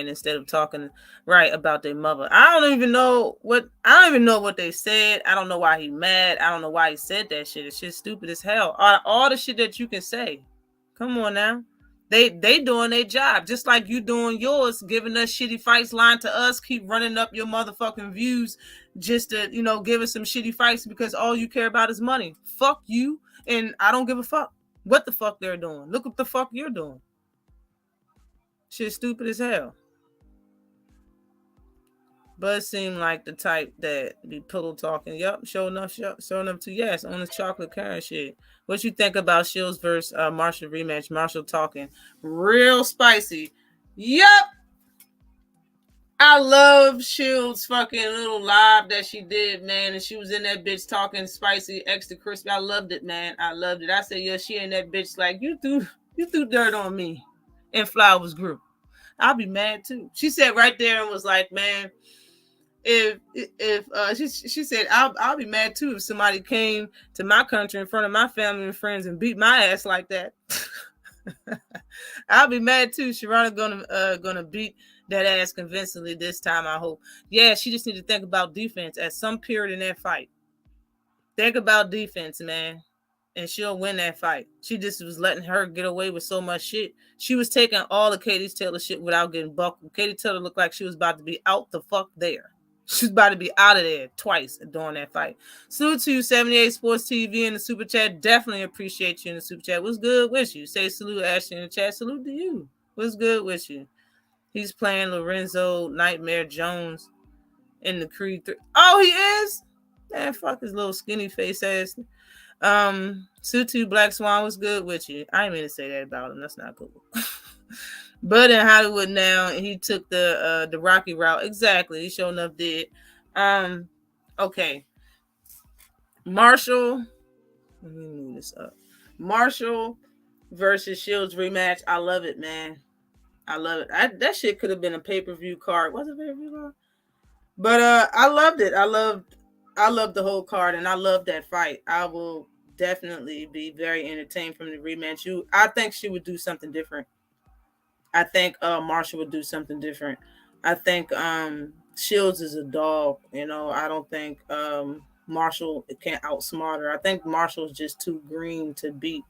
instead of talking right about their mother. I don't even know what they said. I don't know why he mad. I don't know why he said that shit. It's just stupid as hell. All the shit that you can say. Come on now. They doing their job. Just like you doing yours, giving us shitty fights, lying to us, keep running up your motherfucking views just to, give us some shitty fights because all you care about is money. Fuck you. And I don't give a fuck what the fuck they're doing. Look what the fuck you're doing. Shit stupid as hell. Bud seemed like the type that be pillow talking. Yup, showing enough to yes on the chocolate Karen shit. What you think about Shields versus Marshall rematch? Marshall talking real spicy. Yup. I love Shields' fucking little live that she did, man. And she was in that bitch talking spicy, extra crispy. I loved it, man. I loved it. I said, yeah, she ain't that bitch like you threw dirt on me. And flowers grew. I'll be mad too. She said right there and was like, man, if she said I'll be mad too if somebody came to my country in front of my family and friends and beat my ass like that. I'll be mad too. Sharona gonna beat that ass convincingly this time, I hope. Yeah, she just need to think about defense at some period in that fight. Think about defense, man. And she'll win that fight. She just was letting her get away with so much shit. She was taking all of Katie Taylor shit without getting buckled. Katie Taylor looked like she was about to be out the fuck there. She was about to be out of there twice during that fight. Salute to you, 78 Sports TV in the super chat. Definitely appreciate you in the super chat. What's good with you? Say salute, Ashley, in the chat. Salute to you. What's good with you? He's playing Lorenzo Nightmare Jones in the Creed 3. Oh, he is? Man, fuck his little skinny face ass. Sutu Black Swan was good with you. I didn't mean to say that about him. That's not cool. But in Hollywood now, he took the Rocky route. Exactly. He sure enough did. Okay. Marshall. Let me move this up. Marshall versus Shields rematch. I love it, man. I love it. That shit could have been a pay-per-view card. Was it a pay-per-view card? But I loved it. I loved the whole card, and I love that fight. I will definitely be very entertained from the rematch. I think she would do something different. I think Marshall would do something different. I think Shields is a dog. You know, I don't think Marshall can't outsmart her. I think Marshall's just too green to beat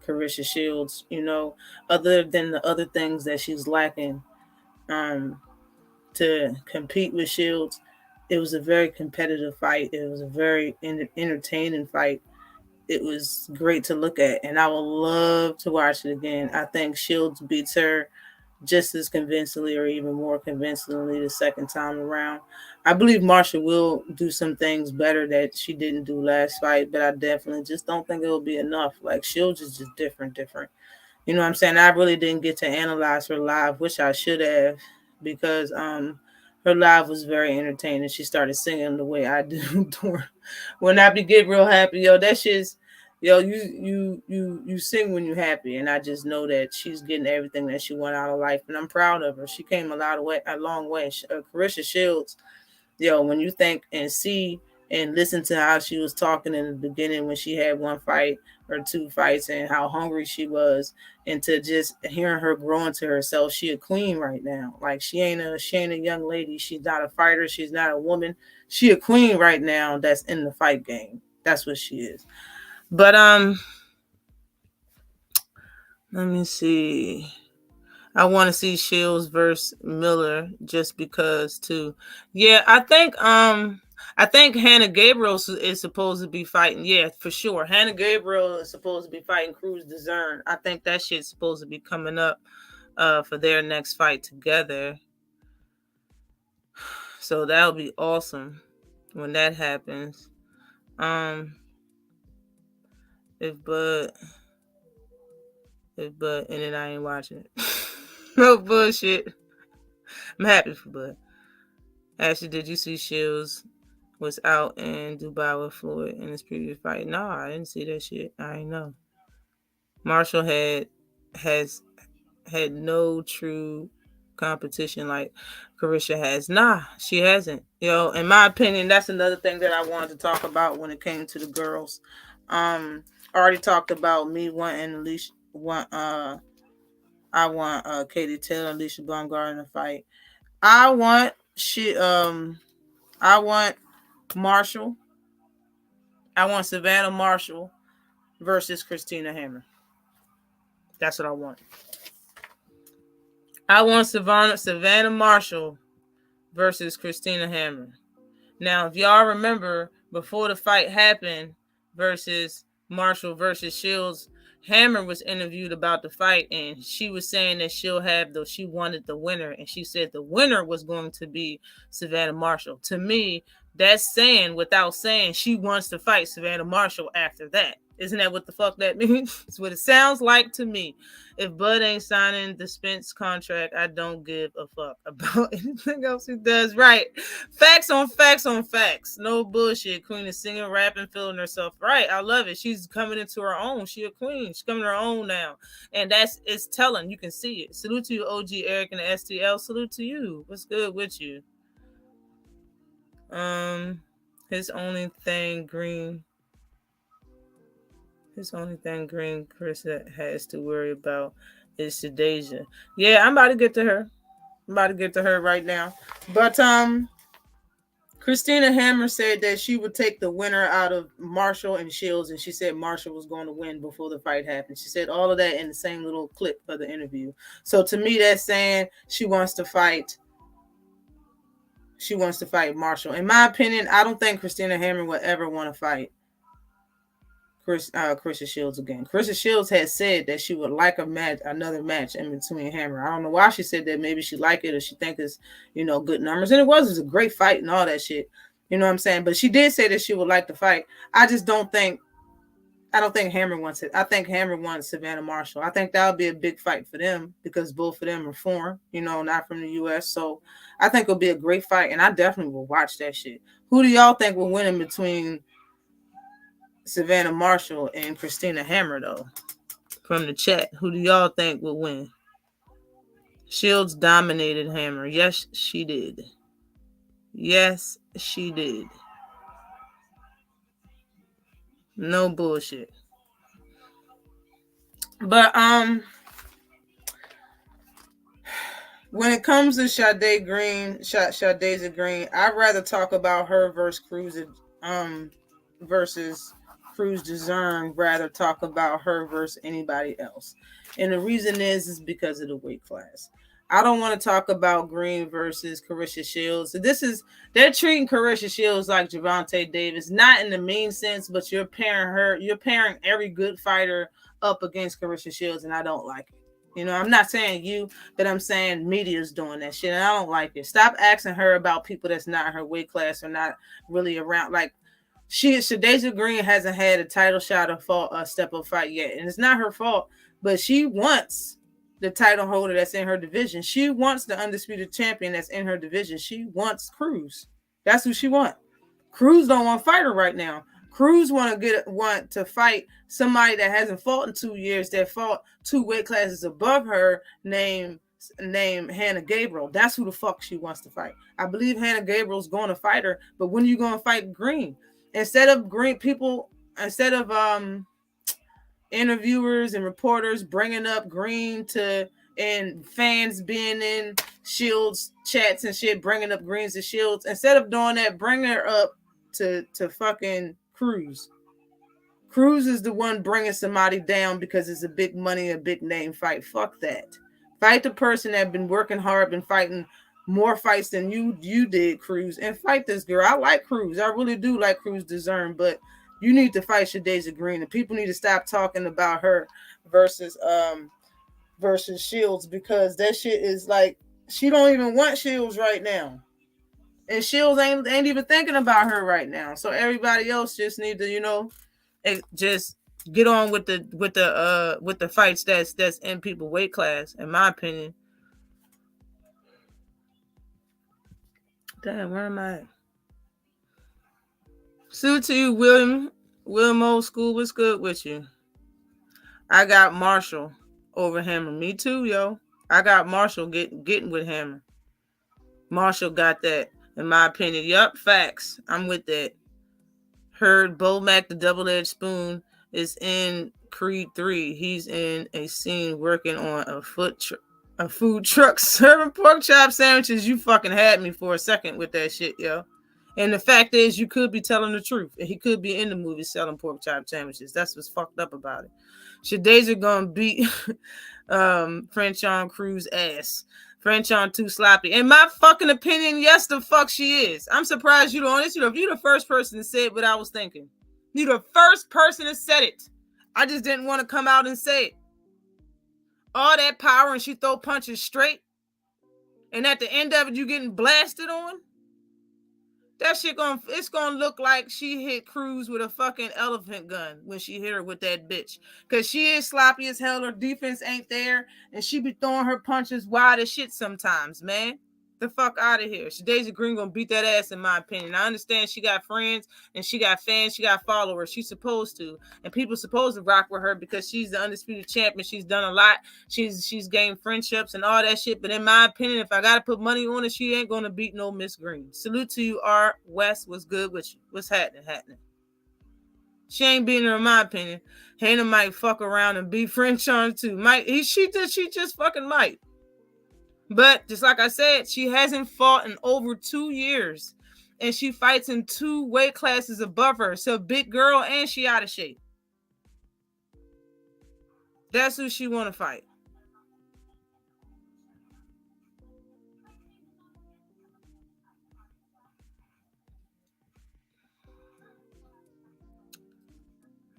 Carissa Shields. You know, other than the other things that she's lacking to compete with Shields. It was a very competitive fight. It was a very entertaining fight. It was great to look at, and I would love to watch it again. I think Shields beats her just as convincingly or even more convincingly the second time around. I believe Marsha will do some things better that she didn't do last fight, but I definitely just don't think it will be enough. Like, Shields is just different. You know what I'm saying? I really didn't get to analyze her live, which I should have, because her live was very entertaining. She started singing the way I do when I be get real happy. Yo, that shit's, yo, you sing when you're happy, and I just know that she's getting everything that she want out of life, and I'm proud of her. She came a long way. Carissa Shields, yo, when you think and see and listen to how she was talking in the beginning when she had one fight or two fights and how hungry she was, and to just hearing her growing to herself, she a queen right now. Like, she ain't a young lady. She's not a fighter. She's not a woman. She a queen right now that's in the fight game. That's what she is. But let me see. I want to see Shields versus Miller just because too. Yeah, I think Hannah Gabriel is supposed to be fighting. Yeah, for sure. Hannah Gabriel is supposed to be fighting Cruz Dezern. I think that shit's supposed to be coming up for their next fight together. So that'll be awesome when that happens. If Bud and then I ain't watching it. No bullshit. I'm happy for Bud. Actually, did you see Shields was out in Dubai with Floyd in his previous fight? No, I didn't see that shit. I ain't know. Marshall has had no true competition like Carissa has. Nah, she hasn't. Yo, in my opinion, that's another thing that I wanted to talk about when it came to the girls. I already talked about me wanting I want Katie Taylor and Alicia Baumgart in a fight. I want Marshall. I want Savannah Marshall versus Christina Hammer. That's what I want. I want Savannah Marshall versus Christina Hammer. Now, if y'all remember, before the fight happened versus Marshall versus Shields, Hammer was interviewed about the fight, and she was saying that she wanted the winner, and she said the winner was going to be Savannah Marshall. To me, That's saying without saying she wants to fight Savannah Marshall after that. Isn't that what the fuck that means? It's what it sounds like to me. If Bud ain't signing the Spence contract, I don't give a fuck about anything else he does. Right. Facts on facts on facts. No bullshit. Queen is singing, rapping, feeling herself. Right. I love it. She's coming into her own. She a queen. She's coming to her own now. And it's telling. You can see it. Salute to you, OG Eric and the STL. Salute to you. What's good with you? His only thing green Chris has to worry about is Shadeja. Yeah, I'm about to get to her. Right now. But Christina Hammer said that she would take the winner out of Marshall and Shields, and she said Marshall was going to win before the fight happened. She said all of that in the same little clip of the interview. So to me, that's saying she wants to fight Marshall. In my opinion, I don't think Christina Hammer would ever want to fight Carissa Shields again. Carissa Shields had said that she would like another match in between Hammer. I don't know why she said that. Maybe she liked it or she think it's, good numbers. And it was a great fight and all that shit. You know what I'm saying? But she did say that she would like to fight. I don't think Hammer wants it. I think Hammer wants Savannah Marshall. I think that would be a big fight for them because both of them are foreign, not from the U.S. So I think it'll be a great fight, and I definitely will watch that shit. Who do y'all think will win in between Savannah Marshall and Christina Hammer, though? From the chat, who do y'all think will win? Shields dominated Hammer. Yes, she did. No bullshit. But when it comes to Sade Green, I'd rather talk about her versus Cruz Dezern, rather talk about her versus anybody else. And the reason is because of the weight class. I don't want to talk about Green versus Carissa Shields. They're treating Carissa Shields like Gervonta Davis, not in the mean sense, but you're pairing every good fighter up against Carissa Shields, and I don't like it. I'm not saying you, but I'm saying media's doing that shit, and I don't like it. Stop asking her about people that's not her weight class or not really around. Like, Shadeja Green hasn't had a title shot or a step-up fight yet, and it's not her fault, but she wants the title holder that's in her division. She wants the undisputed champion that's in her division. She wants Cruz. That's who she wants. Cruz don't want to fight her right now. Cruz want to fight somebody that hasn't fought in 2 years, that fought 2 weight classes above her, named Hannah Gabriel. That's who the fuck she wants to fight. I believe Hannah Gabriel's going to fight her, but when are you going to fight Green? Instead of interviewers and reporters bringing up Green and fans being in Shields chats and shit, bringing up Greens and Shields, instead of doing that, bring her up to fucking Cruz. Cruz is the one bringing somebody down because it's a big money, a big name fight. Fuck that. Fight the person that been working hard, been fighting more fights than you did, Cruz, and fight this girl. I like Cruz. I really do like Cruz Dezern, but you need to fight Shadeja Green, and people need to stop talking about her versus Shields, because that shit is like, she don't even want Shields right now, and Shields ain't even thinking about her right now. So everybody else just need to just get on with the fights that's in people weight class, in my opinion. Damn, where am I at? Salute to you, William Old School. What's good with you? I got Marshall over Hammer. Me too, yo. I got Marshall getting with Hammer. Marshall got that, in my opinion. Yup, facts. I'm with that. Heard Bo Mac, the double-edged spoon, is in Creed 3. He's in a scene working on a food truck serving pork chop sandwiches. You fucking had me for a second with that shit, yo. And the fact is, you could be telling the truth. He could be in the movie selling pork chop sandwiches. That's what's fucked up about it. Shadeja gonna beat Franchon Cruz ass. Franchon too sloppy. In my fucking opinion, yes, the fuck she is. I'm surprised you don't. If you're the first person to say it, what I was thinking. You're the first person that said it. I just didn't want to come out and say it. All that power and she throw punches straight. And at the end of it, you getting blasted on. That shit it's gonna look like she hit Cruz with a fucking elephant gun when she hit her with that bitch. Cause she is sloppy as hell. Her defense ain't there, and she be throwing her punches wide as shit sometimes, man. The fuck out of here. Deja Green gonna beat that ass, in my opinion. I understand she got friends and she got fans, she got followers. She's supposed to, and people supposed to rock with her because she's the undisputed champion. She's done a lot. She's gained friendships and all that shit. But in my opinion, if I gotta put money on it, she ain't gonna beat no Miss Green. Salute to you, R. West. Was good with you? What's happening? She ain't beating her, in my opinion. Hannah might fuck around and beat Franchon too. She just fucking might. But just like I said, she hasn't fought in over 2 years. And she fights in 2 weight classes above her. So big girl, and she out of shape. That's who she want to fight.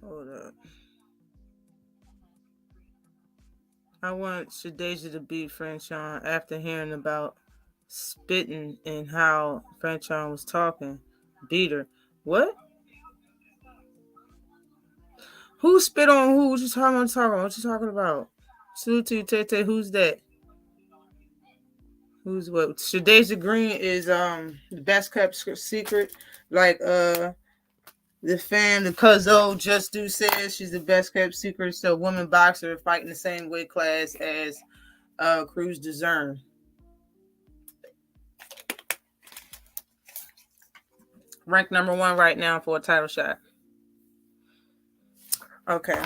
Hold up. I want Shadeja to beat Franchon after hearing about spitting and how Franchon was talking. Beat her. What? Who spit on who? What you talking about? Salute to you, Tete. Who's that? Who's what? Shadeja Green is the best kept secret. Like the Cuzzo Just Do says she's the best kept secret. So women boxer fighting the same weight class as Cruz Dezern. Ranked number 1 right now for a title shot. Okay.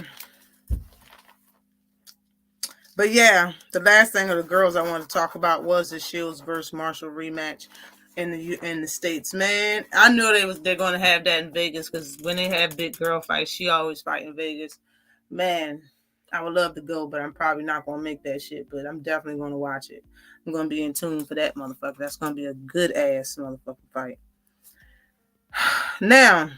But yeah, the last thing of the girls I want to talk about was the Shields versus Marshall rematch in the States. Man, I knew they're going to have that in Vegas because when they have big girl fights, she always fight in Vegas. Man, I would love to go, but I'm probably not going to make that shit. But I'm definitely going to watch it. I'm going to be in tune for that motherfucker. That's going to be a good ass motherfucking fight. Now,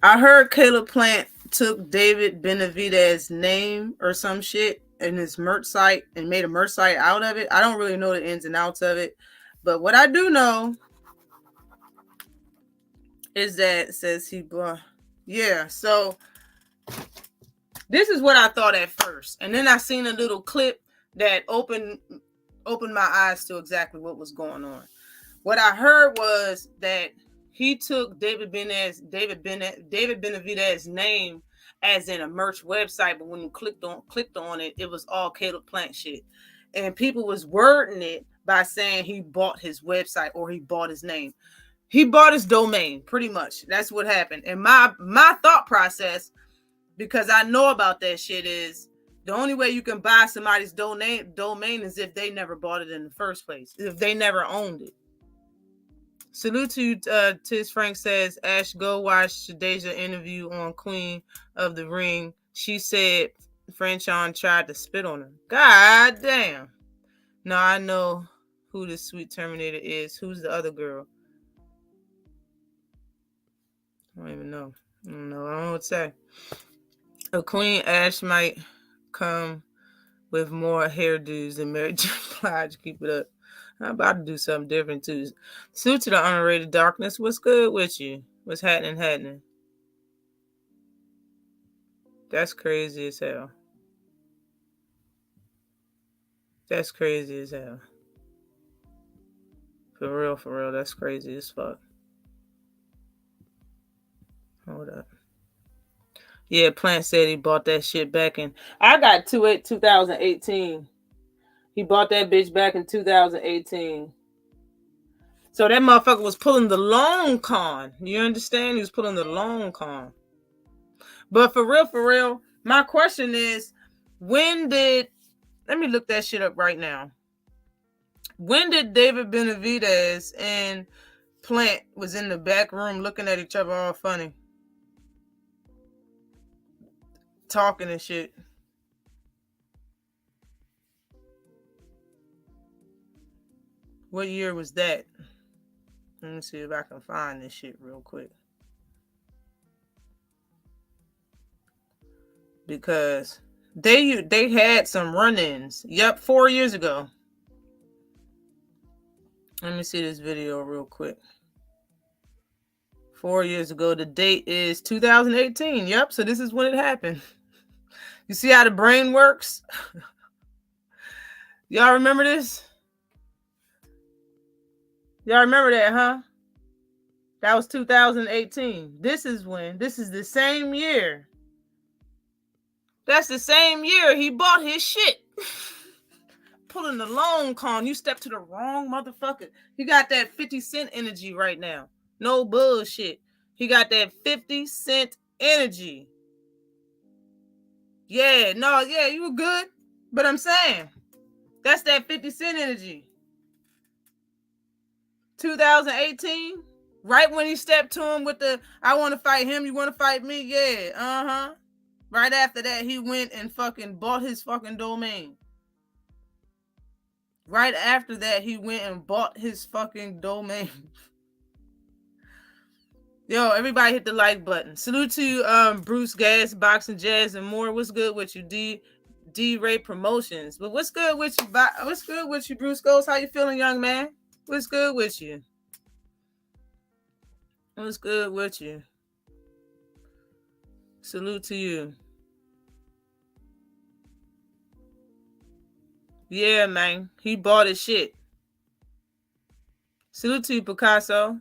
I heard Caleb Plant took David Benavidez's name or some shit in his merch site and made a merch site out of it. I don't really know the ins and outs of it, but what I do know is that it says he yeah. So this is what I thought at first, and then I seen a little clip that opened my eyes to exactly what was going on. What I heard was that he took David Benavidez's name as in a merch website, but when you clicked on it, it was all Caleb Plant shit. And people was wording it by saying he bought his website or he bought his name. He bought his domain, pretty much. That's what happened. And my thought process, because I know about that shit, is the only way you can buy somebody's domain is if they never bought it in the first place, if they never owned it. Salute to you, Tiz Frank says, Ash, go watch Shadeja interview on Queen of the Ring. She said Franchon tried to spit on her. God damn. No, I know who the sweet Terminator is. Who's the other girl? I don't even know. I don't know what to say. A Queen Ash might come with more hairdos than Mary J. Blige. Keep it up. I'm about to do something different too. Suit to the Unrated Darkness. What's good with you? What's happening? That's crazy as hell. That's crazy as hell. For real. That's crazy as fuck. Hold up. Yeah, Plant said he bought that shit back in. I got 2018. He bought that bitch back in 2018. So that motherfucker was pulling the long con. You understand? He was pulling the long con. But for real, my question is, let me look that shit up right now. When did David Benavidez and Plant was in the back room looking at each other all funny? Talking and shit. What year was that? Let me see if I can find this shit real quick. Because they had some run-ins. Yep, 4 years ago. Let me see this video real quick. 4 years ago. The date is 2018. Yep. So this is when it happened. You see how the brain works? Y'all remember this? Y'all remember that, huh? That was 2018. This is the same year. That's the same year he bought his shit. Pulling the long con. You stepped to the wrong motherfucker. He got that 50 Cent energy right now. No bullshit. He got that 50 Cent energy. Yeah, you were good. But I'm saying, that's that 50 Cent energy. 2018, right when he stepped to him with the, I want to fight him, you want to fight me? Yeah, Right after that, he went and fucking bought his fucking domain. Right after that, he went and bought his fucking domain. Yo, everybody hit the like button. Salute to you, Bruce Gas, Boxing Jazz, and more. What's good with you, D-Ray Promotions? But what's good with you? What's good with you, Bruce Goes? How you feeling, young man? What's good with you? What's good with you? Salute to you. Yeah, man. He bought his shit. Salute to you, Picasso.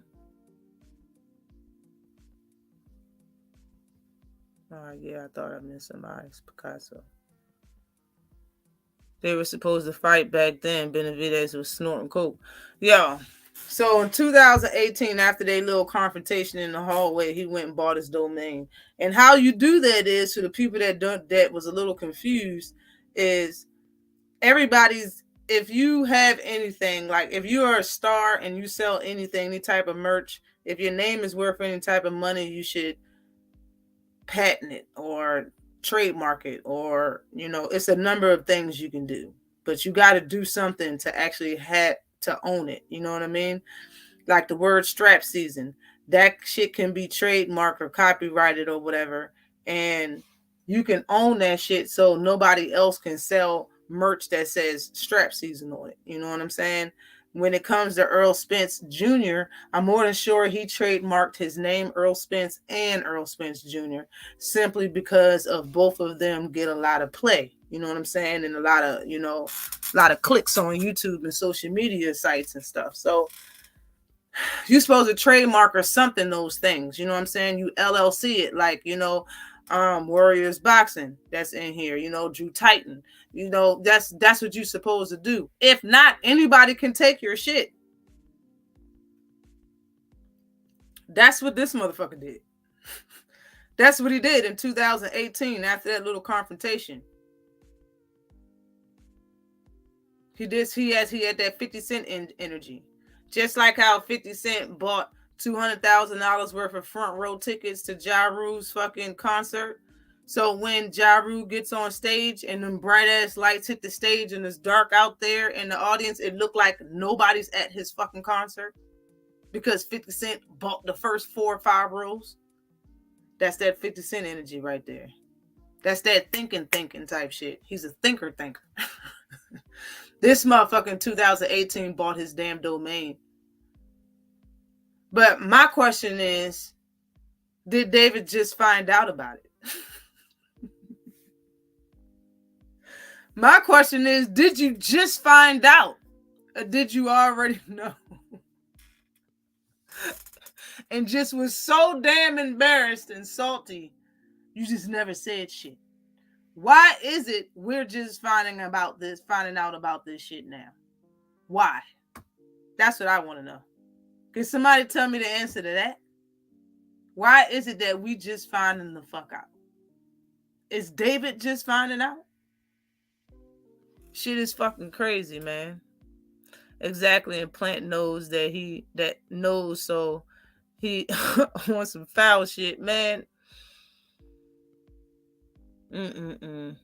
Oh, yeah, I thought I missed somebody. Picasso. They were supposed to fight back then. Benavidez was snorting coke. Yo, so in 2018, after their little confrontation in the hallway, he went and bought his domain. And how you do that is, to the people that was a little confused, is everybody's, if you have anything, like if you are a star and you sell anything, any type of merch, if your name is worth any type of money, you should patent it or trademark it, or it's a number of things you can do, but you got to do something to actually have to own it. You know what I mean? Like the word strap season, that shit can be trademarked or copyrighted or whatever, and you can own that shit so nobody else can sell merch that says strap season on it. You know what I'm saying? When it comes to Earl Spence Jr., I'm more than sure he trademarked his name, Earl Spence and Earl Spence Jr., simply because of both of them get a lot of play. You know what I'm saying? And a lot of clicks on YouTube and social media sites and stuff. So you're supposed to trademark or something those things. You know what I'm saying? You LLC it, like, Warriors Boxing that's in here, Drew Titan. That's what you're supposed to do. If not, anybody can take your shit. That's what this motherfucker did. That's what he did in 2018 after that little confrontation. He had that 50 Cent energy. Just like how 50 Cent bought $200,000 worth of front row tickets to Ja Rule's fucking concert. So when Ja Rule gets on stage and them bright ass lights hit the stage and it's dark out there in the audience, it looked like nobody's at his fucking concert because 50 Cent bought the first 4 or 5 rows. That's that 50 Cent energy right there. That's that thinking type shit. He's a thinker. This motherfucker in 2018 bought his damn domain. But my question is, did David just find out about it? My question is, did you just find out? Or did you already know? And just was so damn embarrassed and salty, you just never said shit. Why is it we're just finding out about this shit now? Why? That's what I want to know. Can somebody tell me the answer to that? Why is it that we just finding the fuck out? Is David just finding out? Shit is fucking crazy, man. Exactly, and Plant knows that knows, so he wants some foul shit, man. I'm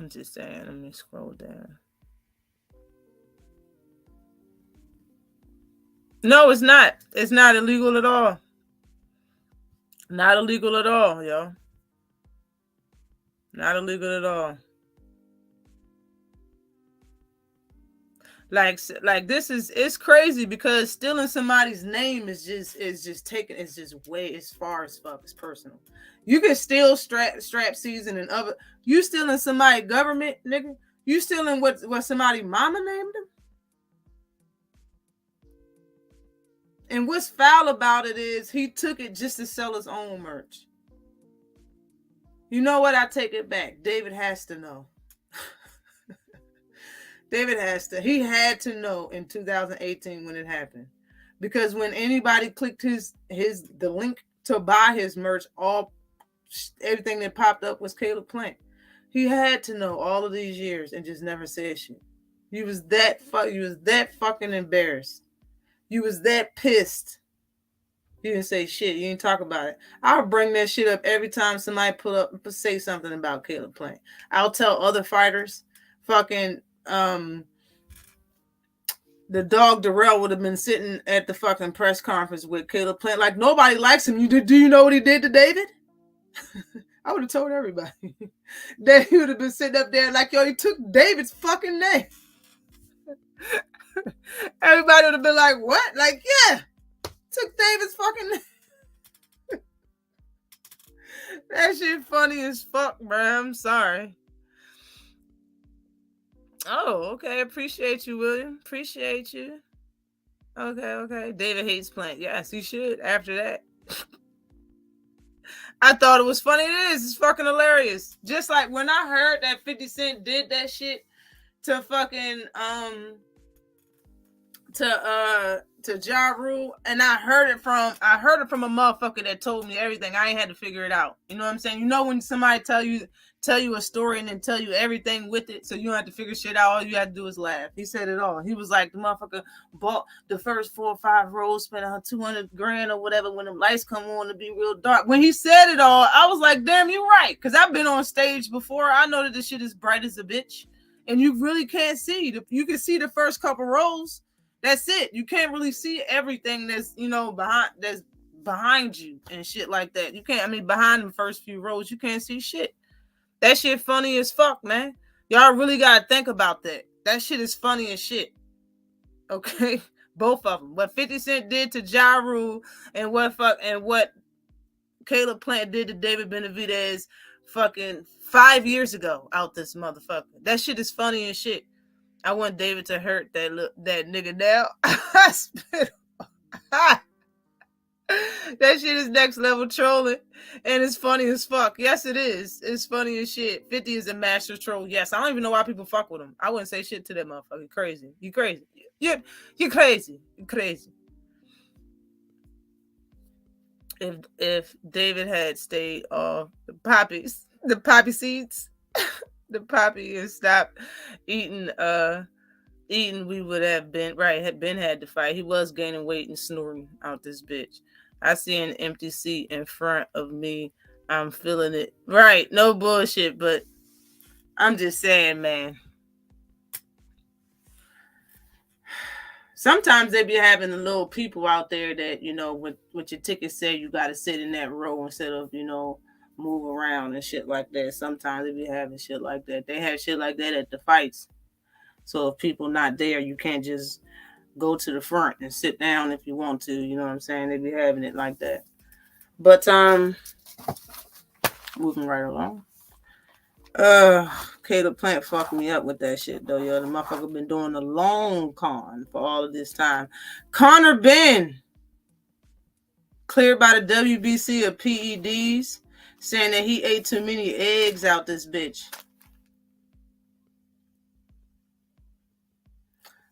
just saying, let me scroll down. No, it's not. It's not illegal at all. Not illegal at all, yo. Not illegal at all. Like this is, it's crazy because stealing somebody's name is just taking, it's just way as far as fuck. It's personal. You can steal strap season and other. You stealing somebody government, nigga. You stealing what somebody mama named him. And what's foul about it is he took it just to sell his own merch. You know what? I take it back. David has to know. David has to. He had to know in 2018 when it happened, because when anybody clicked the link to buy his merch, everything that popped up was Caleb Plant. He had to know all of these years and just never said shit. You was that fucking embarrassed. You was that pissed. You didn't say shit. You didn't talk about it. I'll bring that shit up every time somebody say something about Caleb Plant. I'll tell other fighters, fucking the dog Darrell would have been sitting at the fucking press conference with Caleb Plant. Like, nobody likes him. Do you know what he did to David? I would have told everybody. That he would have been sitting up there like, yo, he took David's fucking name. Everybody would have been like, what? Like, yeah, took David's fucking name. That shit funny as fuck, bro. I'm sorry. Oh, okay. Appreciate you, William. Appreciate you. Okay. David hates Plant. Yes, he should after that. I thought it was funny. It is. It's fucking hilarious. Just like when I heard that 50 Cent did that shit to fucking to Ja Rule, and I heard it from a motherfucker that told me everything. I ain't had to figure it out. You know what I'm saying? You know when somebody tell you a story and then tell you everything with it, so you don't have to figure shit out. All you have to do is laugh. He said it all. He was like, the motherfucker bought the first 4 or 5 rows, spent $200,000 or whatever when the lights come on to be real dark. When he said it all, I was like, damn, you're right. Because I've been on stage before. I know that this shit is bright as a bitch. And you really can't see. You can see the first couple rows. That's it. You can't really see everything that's, behind you and shit like that. You can't, behind the first few rows, you can't see shit. That shit funny as fuck, man. Y'all really gotta think about that. That shit is funny as shit. Okay? Both of them. What 50 Cent did to Ja Rule and what Caleb Plant did to David Benavidez fucking 5 years ago out this motherfucker. That shit is funny as shit. I want David to hurt that nigga now. That shit is next level trolling, and it's funny as fuck. Yes, it is. It's funny as shit. 50 is a master troll. Yes, I don't even know why people fuck with him. I wouldn't say shit to that motherfucker. You crazy. You crazy. You crazy. You crazy. If David had stayed off the poppy seeds, the poppy, and stopped eating, we would have been had to fight. He was gaining weight and snoring out this bitch. I see an empty seat in front of me. I'm feeling it. Right, no bullshit, but I'm just saying, man. Sometimes they be having the little people out there that, with your ticket say you got to sit in that row instead of, move around and shit like that. Sometimes they be having shit like that. They have shit like that at the fights. So if people not there, you can't just go to the front and sit down if you want to. You know what I'm saying? They be having it like that. But moving right along. Caleb Plant fucked me up with that shit though, yo. The motherfucker been doing a long con for all of this time. Korner been cleared by the WBC of PEDs, saying that he ate too many eggs out this bitch.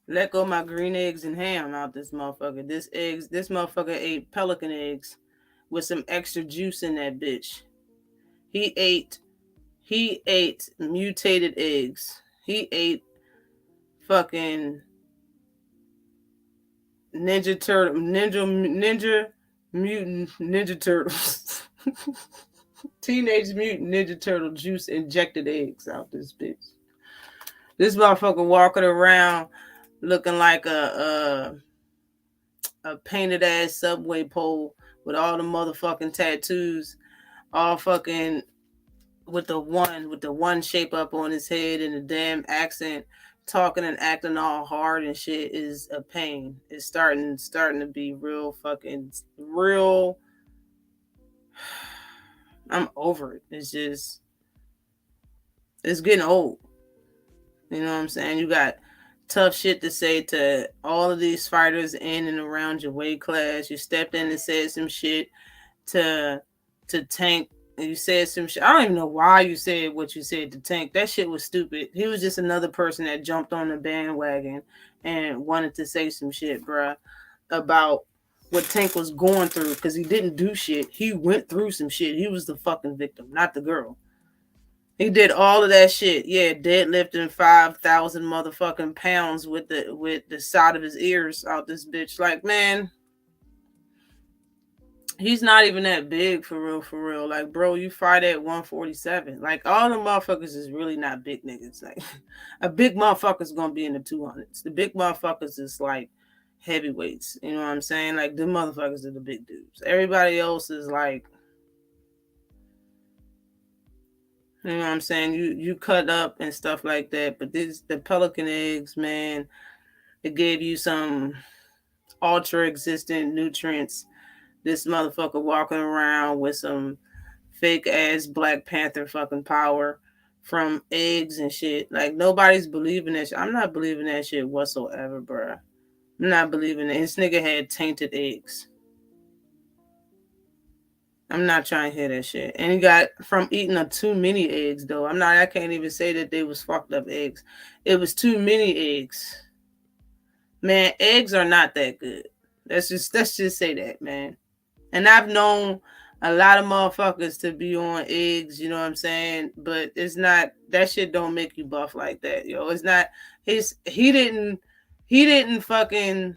Let go my green eggs and ham out this motherfucker. This motherfucker ate pelican eggs with some extra juice in that bitch. He ate mutated eggs. He ate fucking Ninja Mutant Ninja Turtles. Teenage Mutant Ninja Turtle juice injected eggs out this bitch. This motherfucker walking around looking like a painted ass subway pole with all the motherfucking tattoos, all fucking with the one shape up on his head and the damn accent, talking and acting all hard and shit is a pain. It's starting to be real fucking real. I'm over it. It's getting old. You know what I'm saying? You got tough shit to say to all of these fighters in and around your weight class. You stepped in and said some shit to Tank. And you said some shit. I don't even know why you said what you said to Tank. That shit was stupid. He was just another person that jumped on the bandwagon and wanted to say some shit, bruh, about what Tank was going through, because he didn't do shit. He went through some shit. He was the fucking victim, not the girl. He did all of that shit. Yeah, deadlifting 5,000 motherfucking pounds with the side of his ears out this bitch. Like, man, he's not even that big for real. Like, bro, you fight at 147. Like, all the motherfuckers is really not big niggas. Like, a big motherfucker's gonna be in the 200s. The big motherfuckers is like heavyweights. You know what I'm saying? Like, the motherfuckers are the big dudes. Everybody else is like, you know what I'm saying? You cut up and stuff like that. But the pelican eggs, man, it gave you some ultra existent nutrients. This motherfucker walking around with some fake ass Black Panther fucking power from eggs and shit. Like, nobody's believing that shit. I'm not believing that shit whatsoever, bruh. I'm not believing it. This nigga had tainted eggs. I'm not trying to hear that shit. And he got from eating up too many eggs, though. I can't even say that they was fucked up eggs. It was too many eggs. Man, eggs are not that good. Let's just say that, man. And I've known a lot of motherfuckers to be on eggs, you know what I'm saying? But it's not, that shit don't make you buff like that, yo. It's not, he didn't fucking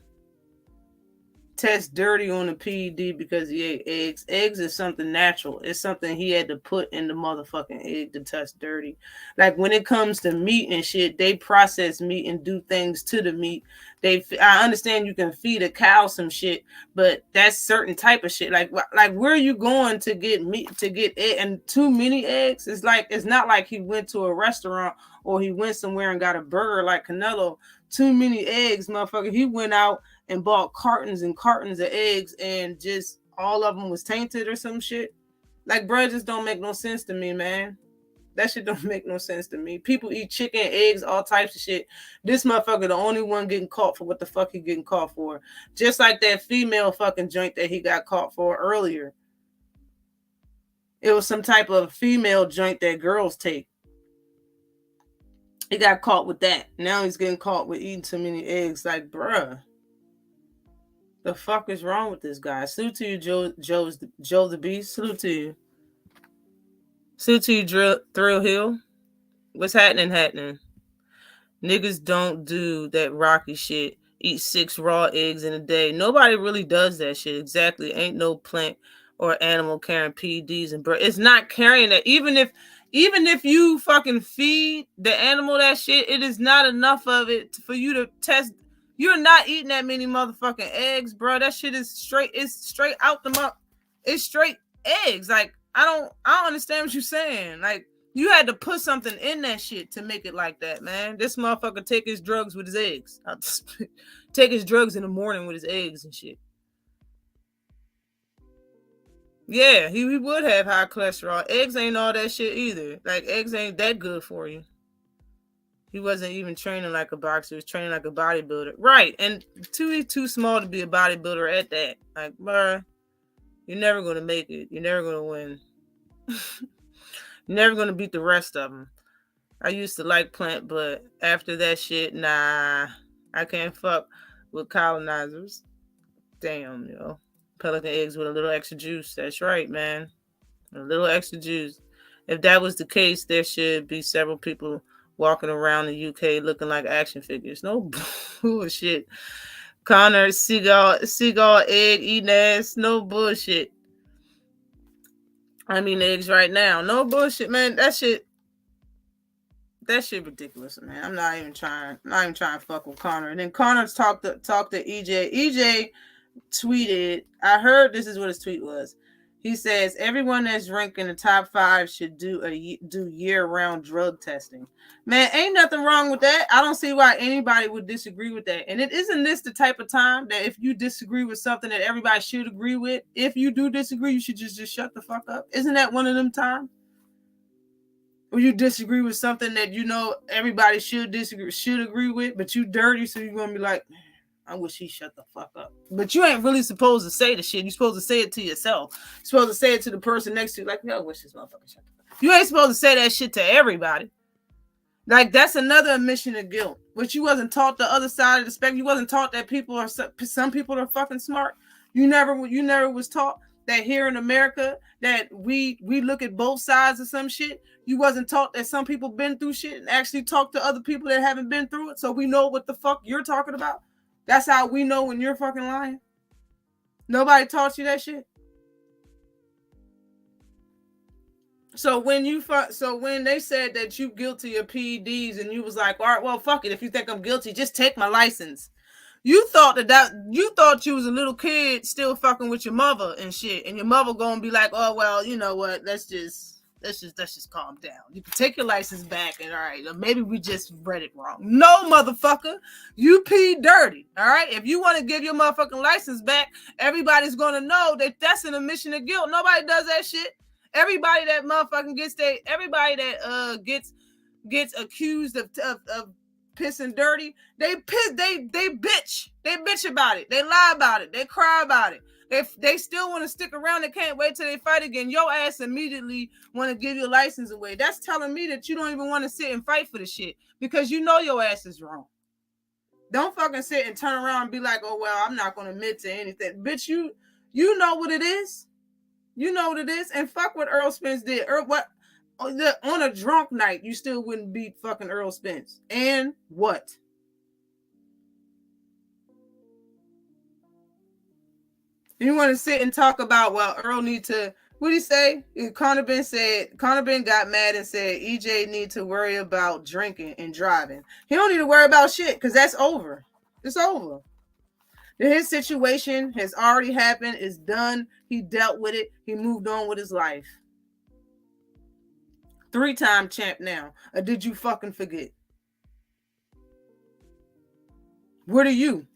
test dirty on the PED because he ate eggs. Eggs is something natural. It's something he had to put in the motherfucking egg to test dirty. Like, when it comes to meat and shit, they process meat and do things to the meat. I understand you can feed a cow some shit, but that's certain type of shit. Like where are you going to get meat, to get egg, and too many eggs? It's not like he went to a restaurant or he went somewhere and got a burger like Canelo. Too many eggs, motherfucker. He went out and bought cartons and cartons of eggs, and just all of them was tainted or some shit. Like, bro, just don't make no sense to me, man. That shit don't make no sense to me. People eat chicken, eggs, all types of shit. This motherfucker, the only one getting caught for what the fuck he getting caught for. Just like that female fucking joint that he got caught for earlier. It was some type of female joint that girls take. He got caught with that. Now he's getting caught with eating too many eggs. Like, bruh. The fuck is wrong with this guy? Salute to you, Joe the Beast. Salute to you. Salute to you, Thrill Hill. What's happening? Niggas don't do that Rocky shit. Eat 6 raw eggs in a day. Nobody really does that shit. Exactly. Ain't no plant or animal carrying PEDs and it's not carrying that. Even if you fucking feed the animal that shit, it is not enough of it for you to test. You're not eating that many motherfucking eggs, bro. That shit is straight. It's straight out the mouth. It's straight eggs. Like, I don't understand what you're saying. Like, you had to put something in that shit to make it like that, man. This motherfucker take his drugs with his eggs. Take his drugs in the morning with his eggs and shit. Yeah, he would have high cholesterol. Eggs ain't all that shit either. Like, eggs ain't that good for you. He wasn't even training like a boxer. He was training like a bodybuilder. Right. And he's too small to be a bodybuilder at that. Like, bruh, you're never going to make it. You're never going to win. You're never going to beat the rest of them. I used to like Plant, but after that shit, nah. I can't fuck with colonizers. Damn, yo. Pelican eggs with a little extra juice. That's right, man. A little extra juice. If that was the case, there should be several people walking around the UK looking like action figures. No bullshit. Korner, seagull egg eating ass. No bullshit. I mean eggs right now. No bullshit, man. That shit ridiculous, man. I'm not even trying to fuck with Korner. And then Korner talked to EJ. EJ tweeted, I heard this is what his tweet was. He says everyone that's ranked in the top 5 should do year-round drug testing. Man, ain't nothing wrong with that. I don't see why anybody would disagree with that. And it isn't this the type of time that if you disagree with something that everybody should agree with, if you do disagree, you should just shut the fuck up. Isn't that one of them times? Or you disagree with something that you know everybody should agree with, but you dirty, so you're gonna be like, I wish he shut the fuck up. But you ain't really supposed to say the shit. You're supposed to say it to yourself. You're supposed to say it to the person next to you. Like, yo, I wish this motherfucker shut the fuck up. You ain't supposed to say that shit to everybody. Like, that's another admission of guilt. But you wasn't taught the other side of the spectrum. You wasn't taught that some people are fucking smart. You never was taught that here in America that we look at both sides of some shit. You wasn't taught that some people been through shit and actually talk to other people that haven't been through it. So we know what the fuck you're talking about. That's how we know when you're fucking lying. Nobody taught you that shit. So when they said that you guilty of PEDs and you was like, all right, well, fuck it. If you think I'm guilty, just take my license. You thought you thought you was a little kid still fucking with your mother and shit, and your mother gonna be like, oh well, you know what? Let's just calm down. You can take your license back, and all right, maybe we just read it wrong. No, motherfucker, you pee dirty. All right, if you want to give your motherfucking license back, everybody's gonna know that that's an admission of guilt. Nobody does that shit. Everybody that motherfucking gets accused of pissing dirty, they bitch about it. They lie about it. They cry about it. They still want to stick around. They can't wait till they fight again. Your ass immediately want to give your license away. That's telling me that you don't even want to sit and fight for the shit because you know your ass is wrong. Don't fucking sit and turn around and be like, oh well, I'm not going to admit to anything. Bitch, you know what it is. You know what it is. And fuck what Earl Spence did. On a drunk night, you still wouldn't beat fucking Earl Spence. And what? You want to sit and talk about, well, Earl need to, what did he say? Korner Ben got mad and said EJ need to worry about drinking and driving. He don't need to worry about shit because that's over. It's over. His situation has already happened. It's done. He dealt with it. He moved on with his life. 3-time champ now. Or did you fucking forget? What are you?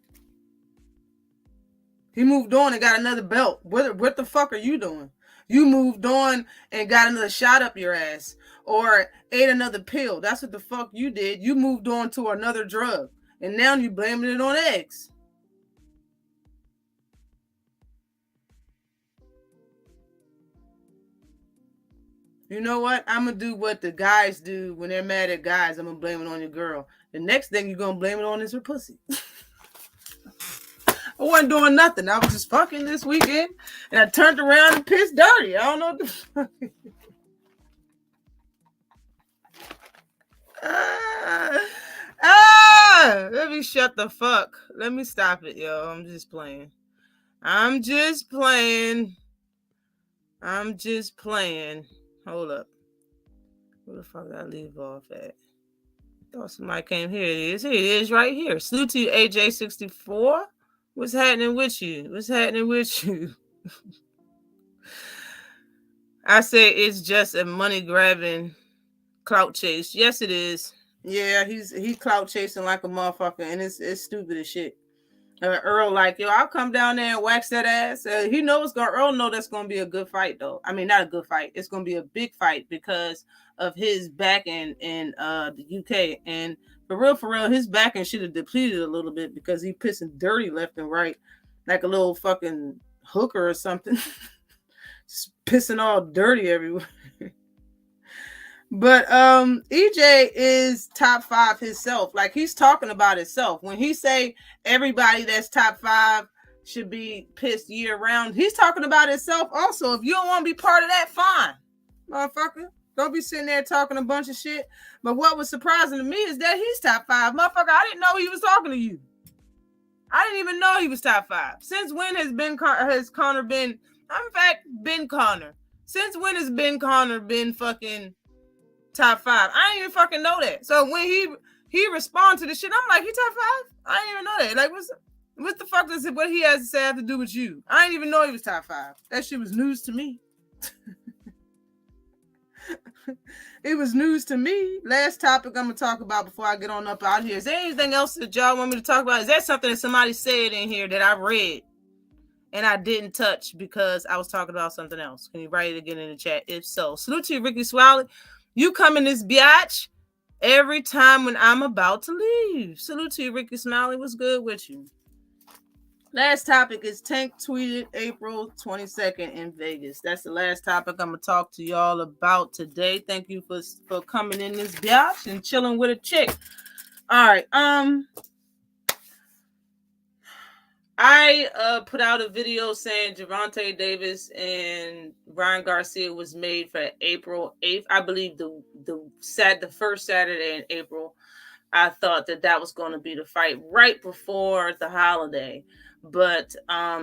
He moved on and got another belt. What the fuck are you doing? You moved on and got another shot up your ass. Or ate another pill. That's what the fuck you did. You moved on to another drug. And now you blaming it on eggs. You know what? I'm going to do what the guys do when they're mad at guys. I'm going to blame it on your girl. The next thing you're going to blame it on is her pussy. I wasn't doing nothing. I was just fucking this weekend. And I turned around and pissed dirty. I don't know what the fuck. Let me shut the fuck. Let me stop it, yo. I'm just playing. Hold up. Where the fuck did I leave off at? Thought somebody came. Here it is. Here it is right here. Salute to you, AJ64. What's happening with you? I say it's just a money grabbing clout chase. Yes, it is. Yeah, he's clout chasing like a motherfucker, and it's stupid as shit. Earl like, yo, I'll come down there and wax that ass. Earl know that's gonna be a good fight though. I mean, not a good fight. It's gonna be a big fight because of his backing in the UK. And for real, his backing should have depleted a little bit because he pissing dirty left and right, like a little fucking hooker or something. Just pissing all dirty everywhere. But EJ is top 5 himself. Like, he's talking about himself. When he say everybody that's top 5 should be pissed year round, he's talking about himself also. If you don't want to be part of that, fine. Motherfucker. Don't be sitting there talking a bunch of shit. But what was surprising to me is that he's top 5. Motherfucker, I didn't know he was talking to you. I didn't even know he was top 5. Since when has Korner been, in fact, Ben Korner. Since when has Ben Korner been fucking top 5? I didn't even fucking know that. So when he responded to the shit, I'm like, he top 5? I didn't even know that. Like, What the fuck does it? What he has to say have to do with you? I didn't even know he was top 5. That shit was news to me. It was news to me. Last topic I'm gonna talk about before I get on up out here. Is there anything else that y'all want me to talk about? Is there something that somebody said in here that I read and I didn't touch because I was talking about something else? Can you write it again in the chat? If so, salute to you, Ricky Swiley. You come in this biatch every time when I'm about to leave. Salute to you, Ricky Smiley. What's good with you? Last topic is Tank tweeted April 22nd in Vegas. That's the last topic I'm going to talk to y'all about today. Thank you for coming in this biatch and chilling with a chick. All right. I put out a video saying Gervonta Davis and Ryan Garcia was made for April 8th. I believe the first Saturday in April. I thought that was going to be the fight right before the holiday, but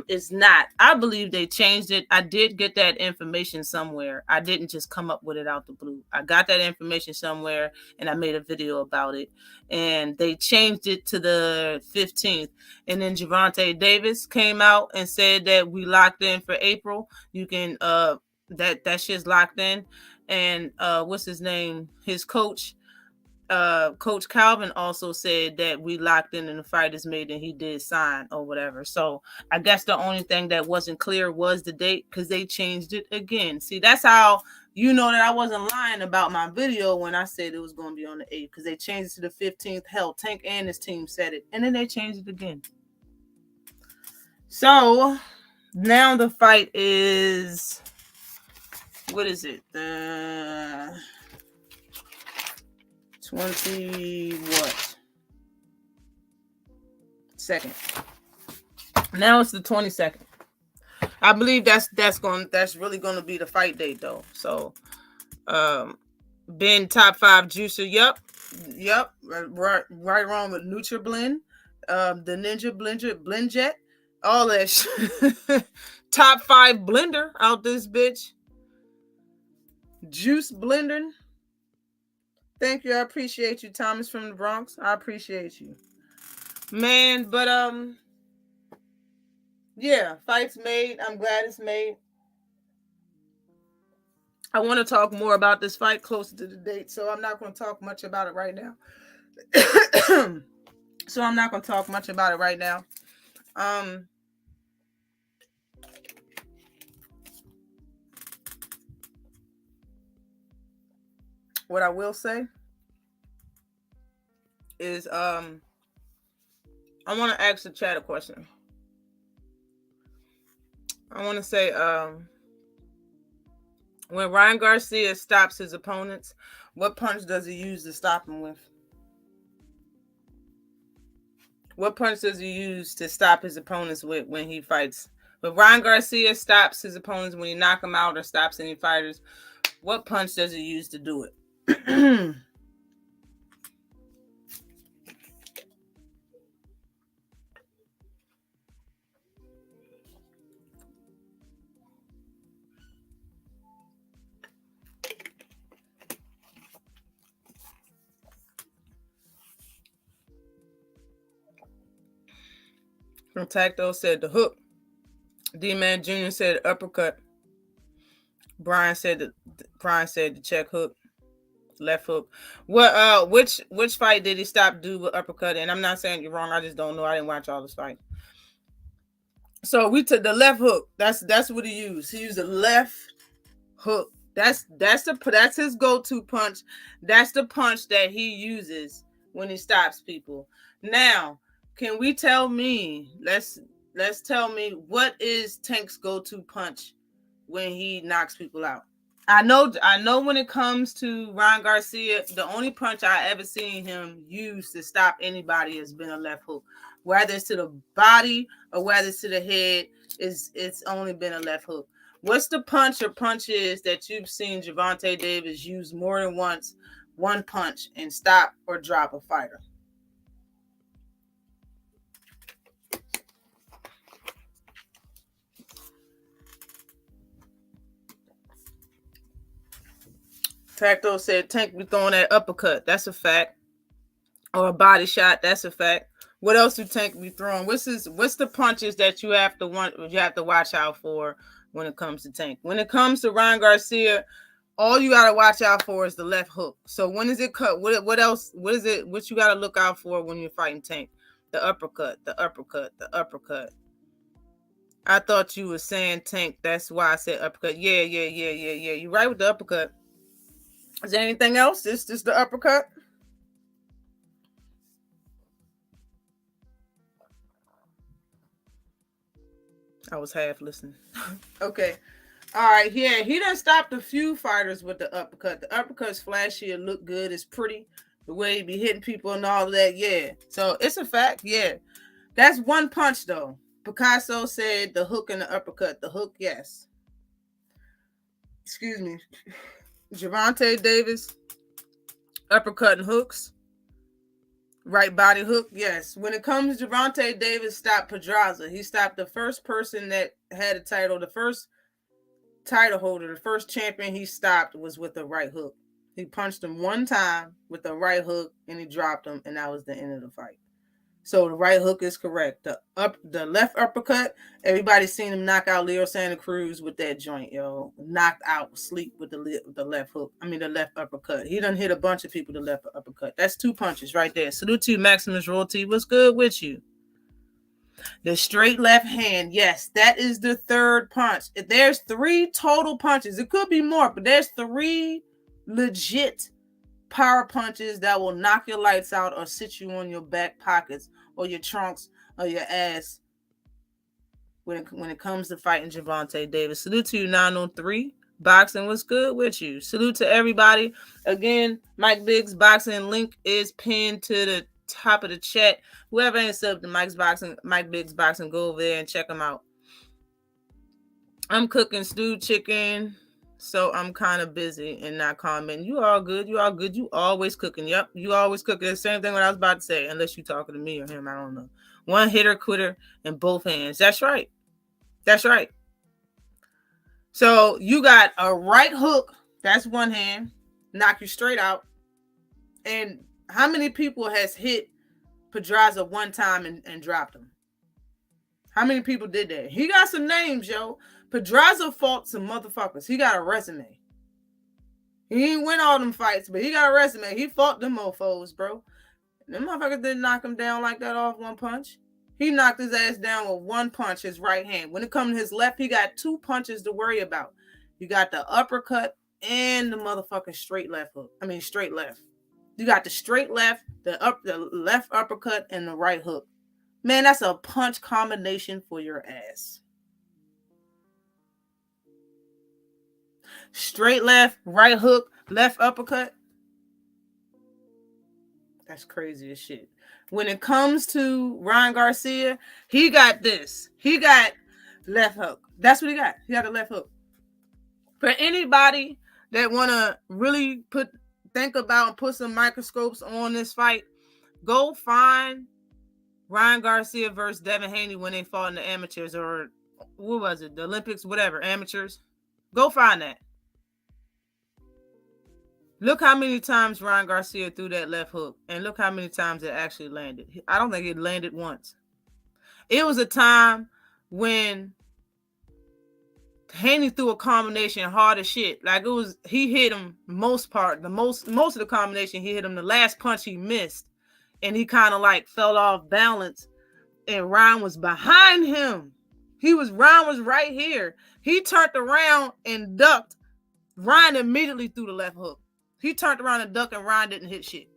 it's not. I believe they changed it. I did get that information somewhere. I didn't just come up with it out the blue. I got that information somewhere, and I made a video about it. And they changed it to the 15th. And then Gervonta Davis came out and said that we locked in for April. You can that shit's locked in. And what's his name? His coach. Coach Calvin also said that we locked in and the fight is made and he did sign or whatever. So I guess the only thing that wasn't clear was the date because they changed it again. See, that's how you know that I wasn't lying about my video when I said it was going to be on the 8th because they changed it to the 15th. Hell, Tank and his team said it. And then they changed it again. So now the fight is, what is it? The 20 what? Second. Now it's the 22nd. I believe that's really gonna be the fight date though. So Ben top 5 juicer. Yep. Right wrong with NutriBlend. The Ninja Blend Jet. All that shit. Top 5 blender out this bitch. Juice blending. Thank you. I appreciate you, Thomas from the Bronx. I appreciate you. Man, but yeah, fight's made. I'm glad it's made. I want to talk more about this fight closer to the date, so I'm not going to talk much about it right now. What I will say is I want to ask the chat a question. I want to say when Ryan Garcia stops his opponents, what punch does he use to stop him with? What punch does he use to stop his opponents with when he fights? When Ryan Garcia stops his opponents when he knock them out or stops any fighters, what punch does he use to do it? From Tacto said the hook. D-Man Jr. said uppercut. Brian said the check hook. Left hook. What which fight did he stop do with uppercut? And I'm not saying you're wrong. I just don't know. I didn't watch all this fight. So we took the left hook. That's what he used. He used the left hook. That's his go-to punch. That's the punch that he uses when he stops people. Now, can we tell me? Let's tell me what is Tank's go-to punch when he knocks people out. I know when it comes to Ryan Garcia, the only punch I ever seen him use to stop anybody has been a left hook. Whether it's to the body or whether it's to the head, it's only been a left hook. What's the punch or punches that you've seen Gervonta Davis use more than once, one punch, and stop or drop a fighter? Tacto said Tank be throwing that uppercut. That's a fact. Or a body shot. That's a fact. What else do Tank be throwing? What's the punches that you have to watch out for when it comes to Tank? When it comes to Ryan Garcia, all you gotta watch out for is the left hook. So when is it cut? What else? What is it? What you gotta look out for when you're fighting Tank? The uppercut, the uppercut, the uppercut. I thought you were saying Tank. That's why I said uppercut. Yeah. You're right with the uppercut. Is there anything else? This just the uppercut? I was half listening. Okay. All right. Yeah, he done stopped a few fighters with the uppercut. The uppercut's flashy. It look good. It's pretty. The way he be hitting people and all of that. Yeah. So it's a fact. Yeah. That's one punch, though. Picasso said the hook and the uppercut. The hook, yes. Excuse me. Gervonta Davis, uppercut and hooks. Right body hook, yes. When it comes to Gervonta Davis, stopped Pedraza. He stopped the first person that had a title, the first title holder, the first champion he stopped was with the right hook. He punched him one time with the right hook and he dropped him, and that was the end of the fight. So the right hook is correct. The left uppercut, everybody's seen him knock out Leo Santa Cruz with that joint, yo. Knocked out, sleep with the left hook. I mean, the left uppercut. He done hit a bunch of people the left uppercut. That's 2 punches right there. Salute to you, Maximus Royalty. What's good with you? The straight left hand. Yes, that is the 3rd punch. There's 3 total punches. It could be more, but there's 3 legit power punches that will knock your lights out or sit you on your back pockets or your trunks or your ass when it comes to fighting Gervonta Davis. Salute to you, 903. Boxing, what's good with you? Salute to everybody. Again, Mike Biggs Boxing link is pinned to the top of the chat. Whoever ain't subbed to Mike Biggs Boxing, go over there and check them out. I'm cooking stewed chicken, so I'm kind of busy and not commenting. You all good. You all good. You always cooking. Yep. You always cooking. The same thing what I was about to say, unless you talking to me or him. I don't know. One hitter quitter in both hands. That's right. That's right. So you got a right hook. That's one hand. Knock you straight out. And how many people has hit Pedraza one time and dropped him? How many people did that? He got some names, yo. Pedraza fought some motherfuckers. He got a resume. He ain't win all them fights, but he got a resume. He fought them mofos, bro. Them motherfuckers didn't knock him down like that off one punch. He knocked his ass down with one punch, his right hand. When it comes to his left, he got 2 punches to worry about. You got the uppercut and the motherfucking straight left hook. I mean, straight left. You got the straight left, the left uppercut, and the right hook. Man, that's a punch combination for your ass. Straight left, right hook, left uppercut. That's crazy as shit. When it comes to Ryan Garcia, he got this. He got left hook. That's what he got. He got a left hook. For anybody that want to really think about and put some microscopes on this fight, go find Ryan Garcia versus Devin Haney when they fought in the amateurs, or what was it? The Olympics, whatever, amateurs. Go find that. Look how many times Ryan Garcia threw that left hook, and look how many times it actually landed. I don't think it landed once. It was a time when Haney threw a combination hard as shit. Like it was, he hit him most of the combination. He hit him the last punch he missed, and he kind of like fell off balance, and Ryan was behind him. Ryan was right here. He turned around and ducked. Ryan immediately threw the left hook. He turned around and ducked, and Ryan didn't hit shit.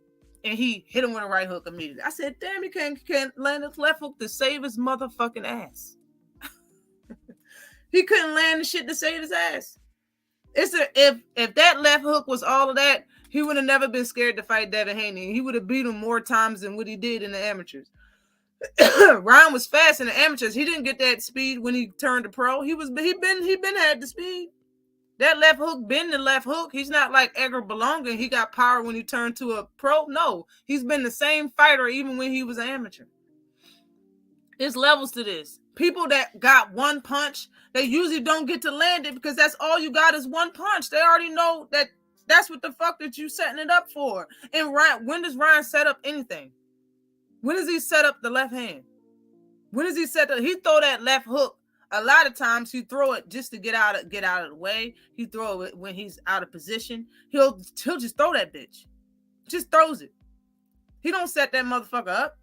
And he hit him with a right hook immediately. I said, damn, he can't land his left hook to save his motherfucking ass. He couldn't land the shit to save his ass. If that left hook was all of that, he would have never been scared to fight Devin Haney. He would have beat him more times than what he did in the amateurs. Ryan was fast in the amateurs. He didn't get that speed when he turned to pro. He been had the speed. That left hook been the left hook. He's not like Edgar Belonga. He got power when he turned to a pro. No, he's been the same fighter even when he was an amateur. There's levels to this. People that got one punch, they usually don't get to land it because that's all you got is one punch. They already know that's what the fuck that you setting it up for. And Ryan, when does Ryan set up anything? When does he set up the left hand? When does he set up? He throw that left hook. A lot of times he throw it just to get out of the way. He throw it when he's out of position. He'll just throw that bitch. Just throws it. He don't set that motherfucker up.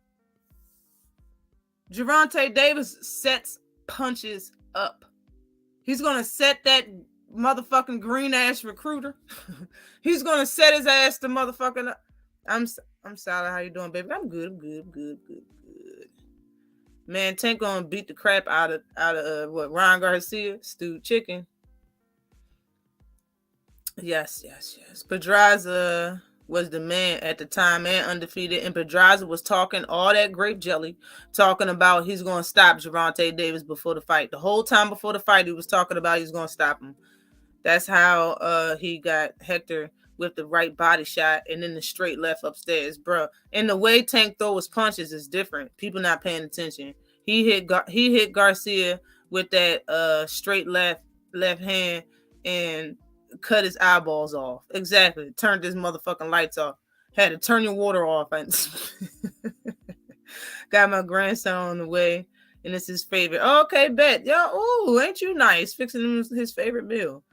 Gervonta Davis sets punches up. He's gonna set that motherfucking green ass recruiter. He's gonna set his ass to motherfucking. I'm sorry. How you doing, baby? I'm good. Good. Man, Tank gonna beat the crap out of what, Ryan Garcia, stewed chicken. Yes. Pedraza was the man at the time and undefeated, and Pedraza was talking all that grape jelly, talking about he's gonna stop Gervonta Davis before the fight. The whole time before the fight, he was talking about he's gonna stop him. That's how he got Hector with the right body shot and then the straight left upstairs, bro. And the way Tank throws his punches is different. People not paying attention. He hit Garcia with that straight left hand and cut his eyeballs off. Exactly. Turned his motherfucking lights off. Had to turn your water off. Got my grandson on the way, and it's his favorite. Oh, okay, bet. Yo, ooh, ain't you nice? Fixing him his favorite meal.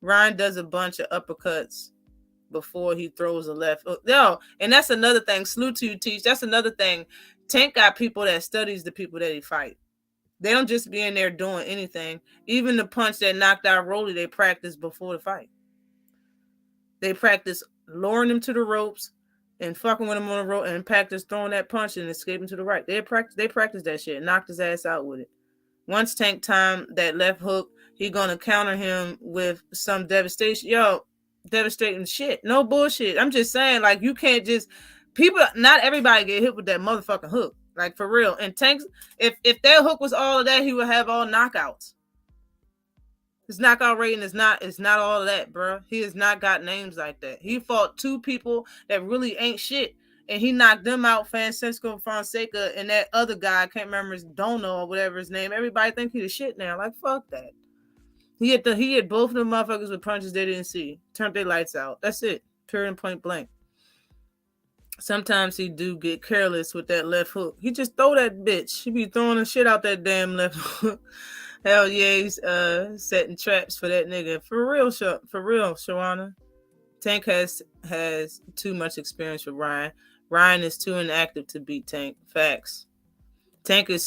Ryan does a bunch of uppercuts before he throws a left. Yo, and that's another thing. Salute to you, Teach. That's another thing. Tank got people that studies the people that he fight. They don't just be in there doing anything. Even the punch that knocked out Rolly, they practice before the fight. They practice lowering him to the ropes and fucking with him on the rope and practice throwing that punch and escaping to the right. They practice that shit. Knocked his ass out with it. Once Tank timed that left hook, he gonna counter him with some devastation. Yo, devastating shit. No bullshit. I'm just saying, like, you can't just not everybody get hit with that motherfucking hook. Like, for real. And Tank's, if that hook was all of that, he would have all knockouts. His knockout rating is not all of that, bro. He has not got names like that. He fought two people that really ain't shit, and he knocked them out, Francisco Fonseca and that other guy, I can't remember his Dono or whatever his name. Everybody think he the shit now. Like, fuck that. He hit both of them motherfuckers with punches they didn't see. Turned their lights out. That's it. Pure and point blank. Sometimes he do get careless with that left hook. He just throw that bitch. He be throwing the shit out that damn left hook. Hell yeah, he's setting traps for that nigga. For real, Shawana. Tank has too much experience with Ryan. Ryan is too inactive to beat Tank. Facts. Tank is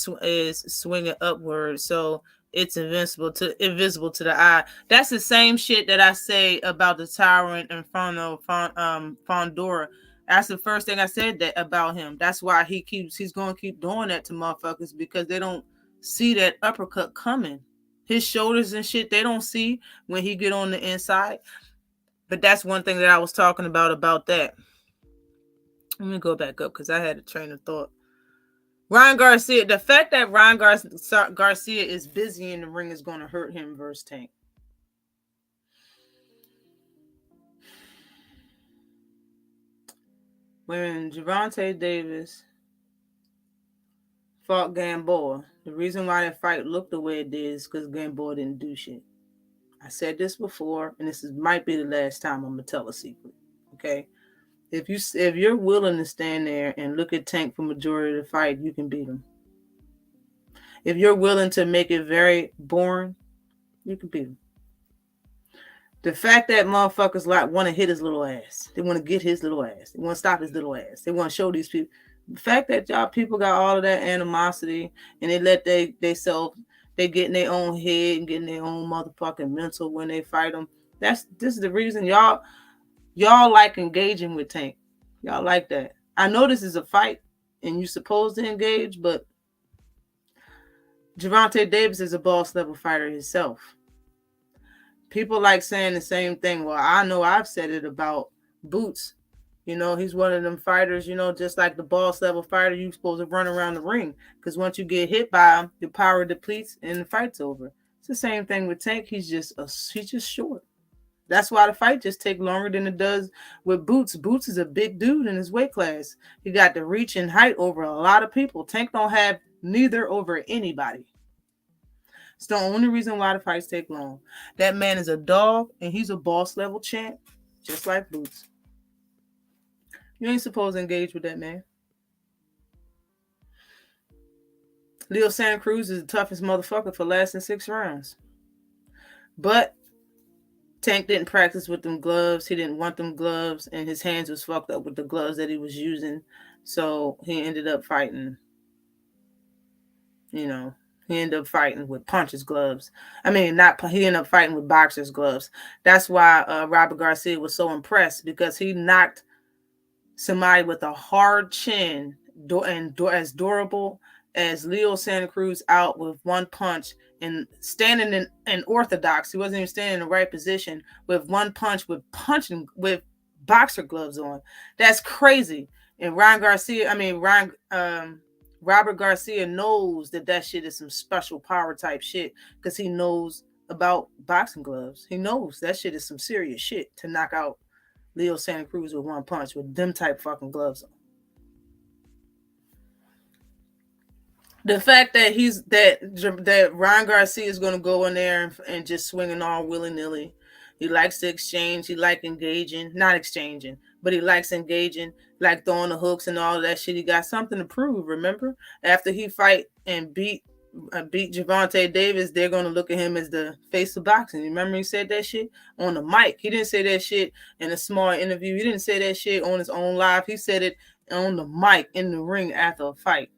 swinging upward, so it's invisible to the eye. That's the same shit that I say about the Tyrant and Fondora. That's the first thing I said that about him. That's why he's going to keep doing that to motherfuckers, because they don't see that uppercut coming. His shoulders and shit, they don't see when he get on the inside. But that's one thing that I was talking about that. Let me go back up because I had a train of thought. Ryan Garcia, the fact that Ryan Garcia is busy in the ring is going to hurt him versus Tank. When Gervonta Davis fought Gamboa, the reason why that fight looked the way it did is because Gamboa didn't do shit. I said this before, and might be the last time I'm gonna tell a secret. Okay, if you're willing to stand there and look at Tank for majority of the fight, you can beat him. If you're willing to make it very boring, you can beat him. The fact that motherfuckers want to hit his little ass, they want to get his little ass, they want to stop his little ass, they want to show these people. The fact that y'all people got all of that animosity and they let they get in their own head and get in their own motherfucking mental when they fight them. This is the reason y'all like engaging with Tank. Y'all like that. I know this is a fight and you're supposed to engage, but Gervonta Davis is a boss level fighter himself. People like saying the same thing. Well, I know I've said it about Boots. You know, he's one of them fighters, you know, just like the boss level fighter, you're supposed to run around the ring. Because once you get hit by him, your power depletes and the fight's over. It's the same thing with Tank. He's just short. That's why the fight just takes longer than it does with Boots. Boots is a big dude in his weight class. He got the reach and height over a lot of people. Tank don't have neither over anybody. It's the only reason why the fights take long. That man is a dog, and he's a boss level champ, just like Boots. You ain't supposed to engage with that man. Leo Santa Cruz is the toughest motherfucker for lasting 6 rounds. But Tank didn't practice with them gloves. He didn't want them gloves, and his hands was fucked up with the gloves that he was using. So he ended up fighting, he ended up fighting with puncher's gloves. He ended up fighting with boxer's gloves. That's why Robert Garcia was so impressed, because he knocked somebody with a hard chin and as durable as Leo Santa Cruz out with one punch, and standing in orthodox. He wasn't even standing in the right position with one punch, with boxer gloves on. That's crazy. And Robert Garcia knows that shit is some special power type shit, because he knows about boxing gloves. He knows that shit is some serious shit to knock out Leo Santa Cruz with one punch with them type fucking gloves on. The fact that that Ryan Garcia is going to go in there and just swinging all willy-nilly. He likes to exchange. He likes engaging. Not exchanging, but he likes engaging, like throwing the hooks and all of that shit. He got something to prove, remember? After he fight and beat Gervonta Davis, they're going to look at him as the face of boxing. You remember he said that shit on the mic? He didn't say that shit in a small interview. He didn't say that shit on his own live. He said it on the mic in the ring after a fight.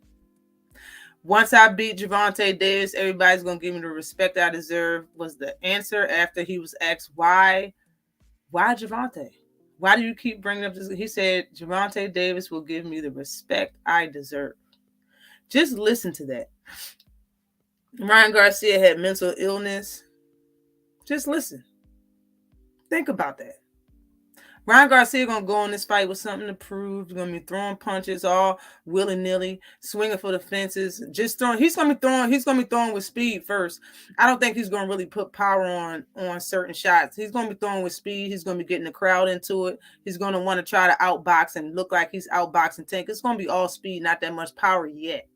Once I beat Gervonta Davis, everybody's going to give me the respect I deserve, was the answer after he was asked, why Gervonta? Why do you keep bringing up this? He said, Gervonta Davis will give me the respect I deserve. Just listen to that. Ryan Garcia had mental illness. Just listen. Think about that. Ryan Garcia going to go in this fight with something to prove. He's going to be throwing punches all willy-nilly, swinging for the fences. He's going to be throwing with speed first. I don't think he's going to really put power on certain shots. He's going to be throwing with speed. He's going to be getting the crowd into it. He's going to want to try to outbox and look like he's outboxing Tank. It's going to be all speed, not that much power yet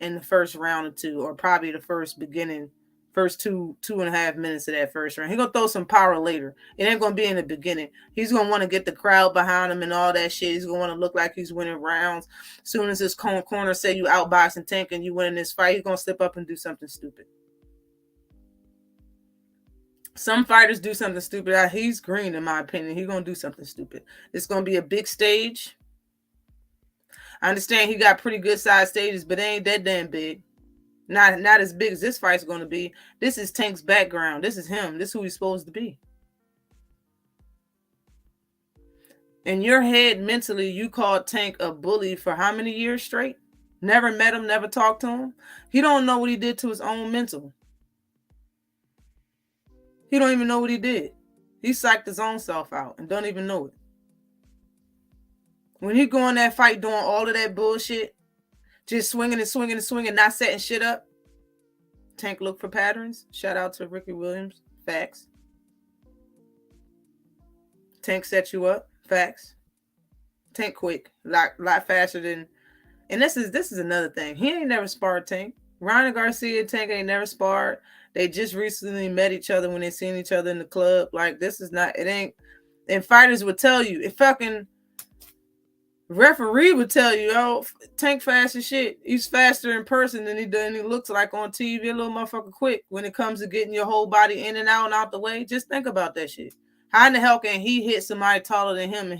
in the first round or two, or probably the first 2.5 minutes of that first round. He's going to throw some power later. It ain't going to be in the beginning. He's going to want to get the crowd behind him and all that shit. He's going to want to look like he's winning rounds. As soon as his corner say you outboxing Tank and you winning this fight, he's going to slip up and do something stupid. Some fighters do something stupid. He's green, in my opinion. He's going to do something stupid. It's going to be a big stage. I understand he got pretty good size stages, but they ain't that damn big. Not as big as this fight's going to be. This is Tank's background. This is him. This is who he's supposed to be. In your head, mentally, you called Tank a bully for how many years straight? Never met him, never talked to him. He don't know what he did to his own mental. He don't even know what he did. He psyched his own self out and don't even know it. When he go in that fight doing all of that bullshit, just swinging and swinging and swinging, not setting shit up. Tank look for patterns. Shout out to Ricky Williams. Facts. Tank set you up. Facts. Tank quick. Lot faster than... And this is another thing. He ain't never sparred Tank. Ryan Garcia and Tank ain't never sparred. They just recently met each other when they seen each other in the club. Like, this is not... It ain't... And fighters would tell you. If fucking... Referee would tell you, oh, Tank fast as shit. He's faster in person than he looks like on TV. A little motherfucker quick when it comes to getting your whole body in and out the way. Just think about that shit. How in the hell can he hit somebody taller than him and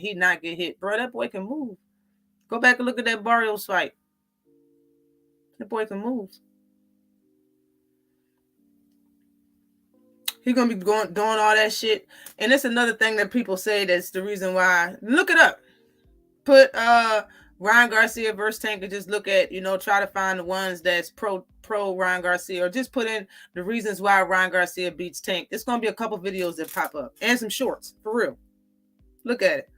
he not get hit? Bro, that boy can move. Go back and look at that Barrios fight. That boy can move. He's gonna be doing all that shit. And it's another thing that people say that's the reason why. Look it up. Put Ryan Garcia versus Tank and just look at, try to find the ones that's pro Ryan Garcia, or just put in the reasons why Ryan Garcia beats Tank. It's going to be a couple videos that pop up and some shorts, for real. Look at it.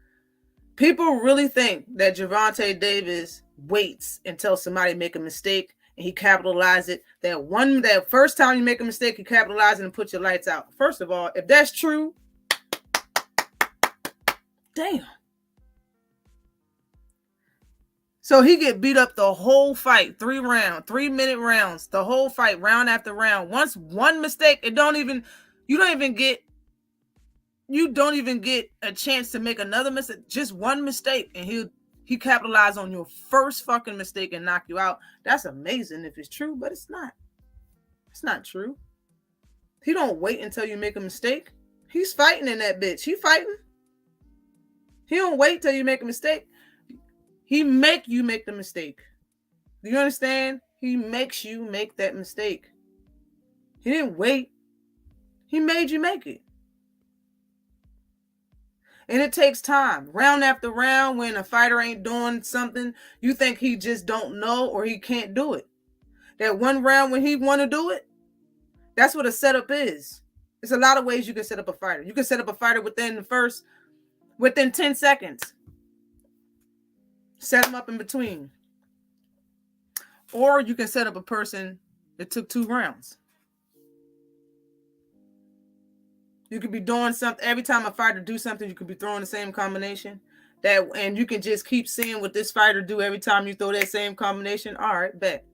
People really think that Gervonta Davis waits until somebody make a mistake and he capitalizes it. That first time you make a mistake, you capitalize it and put your lights out. First of all, if that's true, damn. So he get beat up the whole fight, 3-minute rounds, the whole fight, round after round. Once one mistake, you don't even get a chance to make another mistake. Just one mistake, and He capitalized on your first fucking mistake and knocked you out. That's amazing if it's true, but it's not. It's not true. He don't wait until you make a mistake. He's fighting in that bitch. He fighting. He don't wait till you make a mistake. He make you make the mistake. Do you understand? He makes you make that mistake. He didn't wait. He made you make it. And it takes time. Round after round, when a fighter ain't doing something, you think he just don't know or he can't do it. That one round when he want to do it, that's what a setup is. There's a lot of ways you can set up a fighter. You can set up a fighter within 10 seconds. Set them up in between. Or you can set up a person that took 2 rounds. You could be doing something. Every time a fighter do something, you could be throwing the same combination. And you can just keep seeing what this fighter do every time you throw that same combination. All right, bet.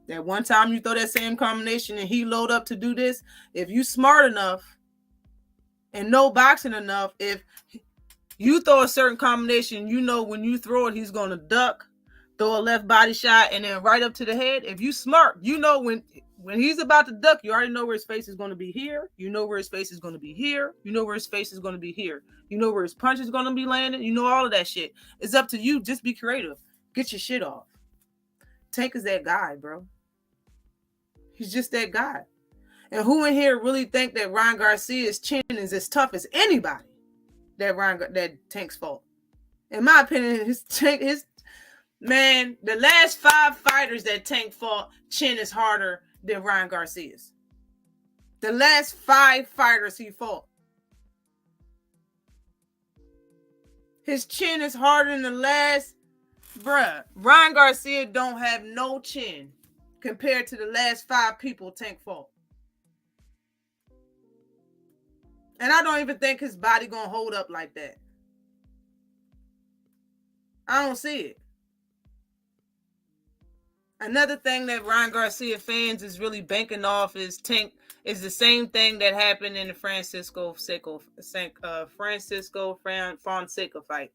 That one time you throw that same combination and he load up to do this, if you smart enough and know boxing enough, if you throw a certain combination, you know when you throw it, he's going to duck, throw a left body shot, and then right up to the head. If you smart, you know when he's about to duck, you already know where his face is going to be here. You know where his face is going to be here. You know where his face is going to be here. You know where his punch is going to be landing. You know all of that shit. It's up to you. Just be creative. Get your shit off. Tank is that guy, bro. He's just that guy. And who in here really think that Ryan Garcia's chin is as tough as anybody? That Tank's fault. In my opinion, the last 5 fighters that Tank fought, chin is harder than Ryan Garcia's. The last 5 fighters he fought, his chin is harder than the last. Bruh, Ryan Garcia don't have no chin compared to the last 5 people Tank fought. And I don't even think his body gonna hold up like that. I don't see it. Another thing that Ryan Garcia fans is really banking off is Tank is the same thing that happened in the Francisco Fonseca fight.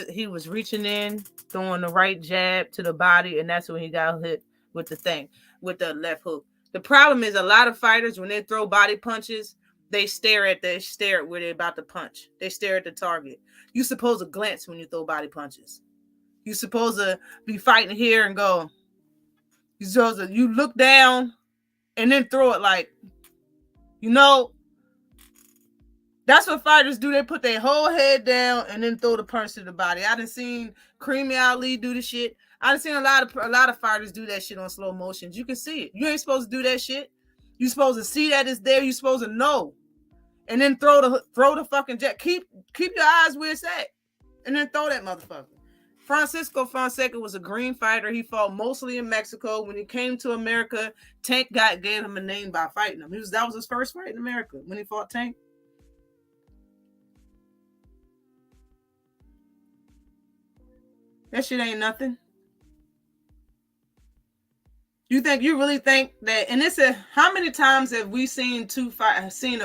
He was reaching in, throwing the right jab to the body, and that's when he got hit with the left hook. The problem is a lot of fighters, when they throw body punches, they stare at where they're about to punch. They stare at the target. You're supposed to glance when you throw body punches. You're supposed to be fighting here and go. You look down and then throw it like, that's what fighters do. They put their whole head down and then throw the punch to the body. I done seen Creamy Ali do the shit. I done seen a lot of fighters do that shit on slow motions. You can see it. You ain't supposed to do that shit. You're supposed to see that it's there. You're supposed to know. And then throw the fucking jet. Keep your eyes where it's at. And then throw that motherfucker. Francisco Fonseca was a green fighter. He fought mostly in Mexico. When he came to America, Tank gave him a name by fighting him. That was his first fight in America when he fought Tank. That shit ain't nothing. You really think that? And how many times have we seen a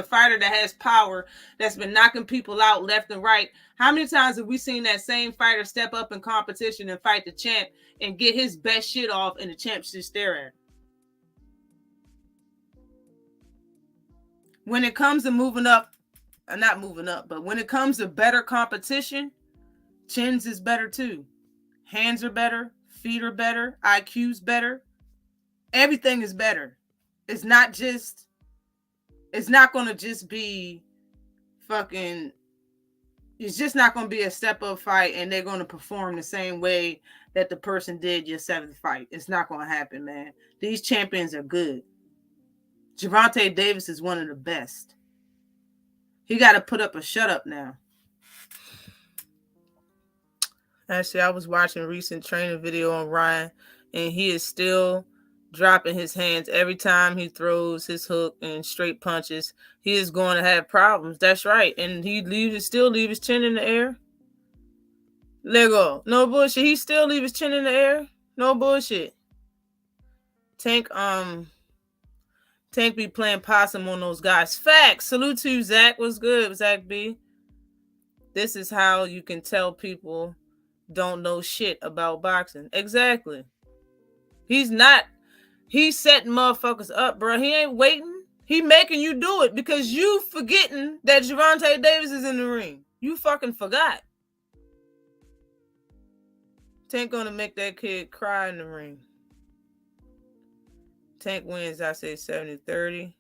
fighter that has power that's been knocking people out left and right? How many times have we seen that same fighter step up in competition and fight the champ and get his best shit off, and the champ just stare at him? When it comes to not moving up, but when it comes to better competition, chins is better too. Hands are better, feet are better, IQ's better. Everything is better. It's not going to just be fucking, it's just not going to be a step up fight and they're going to perform the same way that the person did your 7th fight. It's not going to happen, man. These champions are good. Gervonta Davis is one of the best. He got to put up a shut up now. Actually, I was watching a recent training video on Ryan, and he is still dropping his hands every time he throws his hook and straight punches. He is going to have problems. That's right. And he still leave his chin in the air. Let go. No bullshit. He still leave his chin in the air. No bullshit. Tank be playing possum on those guys. Facts. Salute to you, Zach. What's good, Zach B? This is how you can tell people don't know shit about boxing. Exactly. He's not. He's setting motherfuckers up, bro. He ain't waiting. He making you do it because you forgetting that Gervonta Davis is in the ring. You fucking forgot. Tank gonna make that kid cry in the ring. Tank wins, I say 70-30.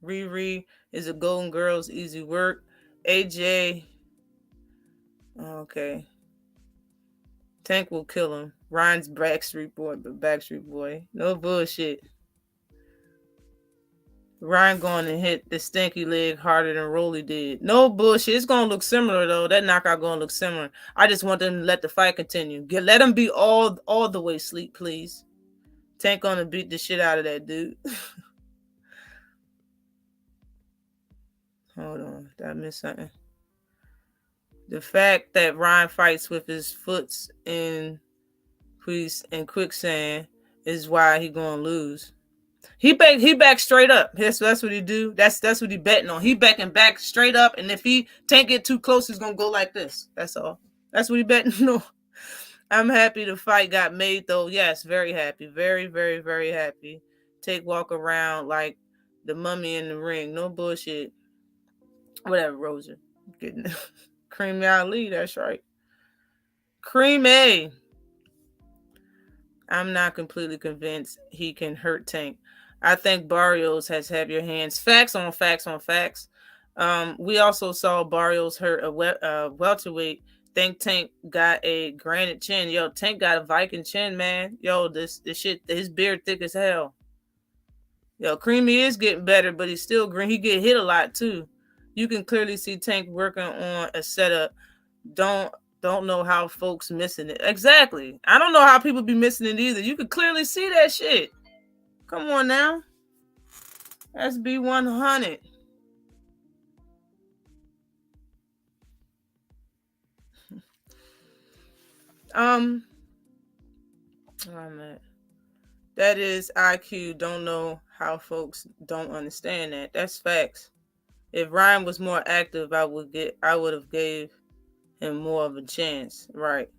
Riri is a Golden Girls, easy work. AJ, okay. Tank will kill him. Ryan's Backstreet Boy. No bullshit. Ryan going to hit the stinky leg harder than Rolly did. No bullshit. It's going to look similar, though. That knockout going to look similar. I just want them to let the fight continue. Let them be all the way sleep, please. Tank going to beat the shit out of that dude. Hold on. Did I miss something? The fact that Ryan fights with his foots in quicksand is why he going to lose. He back straight up. That's what he do. That's what he betting on. He backing back straight up, and if he can't get too close, he's gonna go like this. That's all. That's what he betting on. I'm happy the fight got made, though. Yes, very happy. Very, very, very happy. Take walk around like the mummy in the ring. No bullshit. Whatever, Rosa. Getting Creamy Ali, that's right. Creamy. I'm not completely convinced he can hurt Tank. I think Barrios has heavier hands. Facts on facts on facts. We also saw Barrios hurt a welterweight. Think Tank got a granite chin. Yo, Tank got a Viking chin, man. Yo, this shit, his beard thick as hell. Yo, Creamy is getting better, but he's still green. He get hit a lot too. You can clearly see Tank working on a setup. Don't know how folks missing it. Exactly. I don't know how people be missing it either. You can clearly see that shit. Come on now. SB100. Oh man. That is IQ. Don't know how folks don't understand that. That's facts. If Ryan was more active, I would have gave him more of a chance. Right.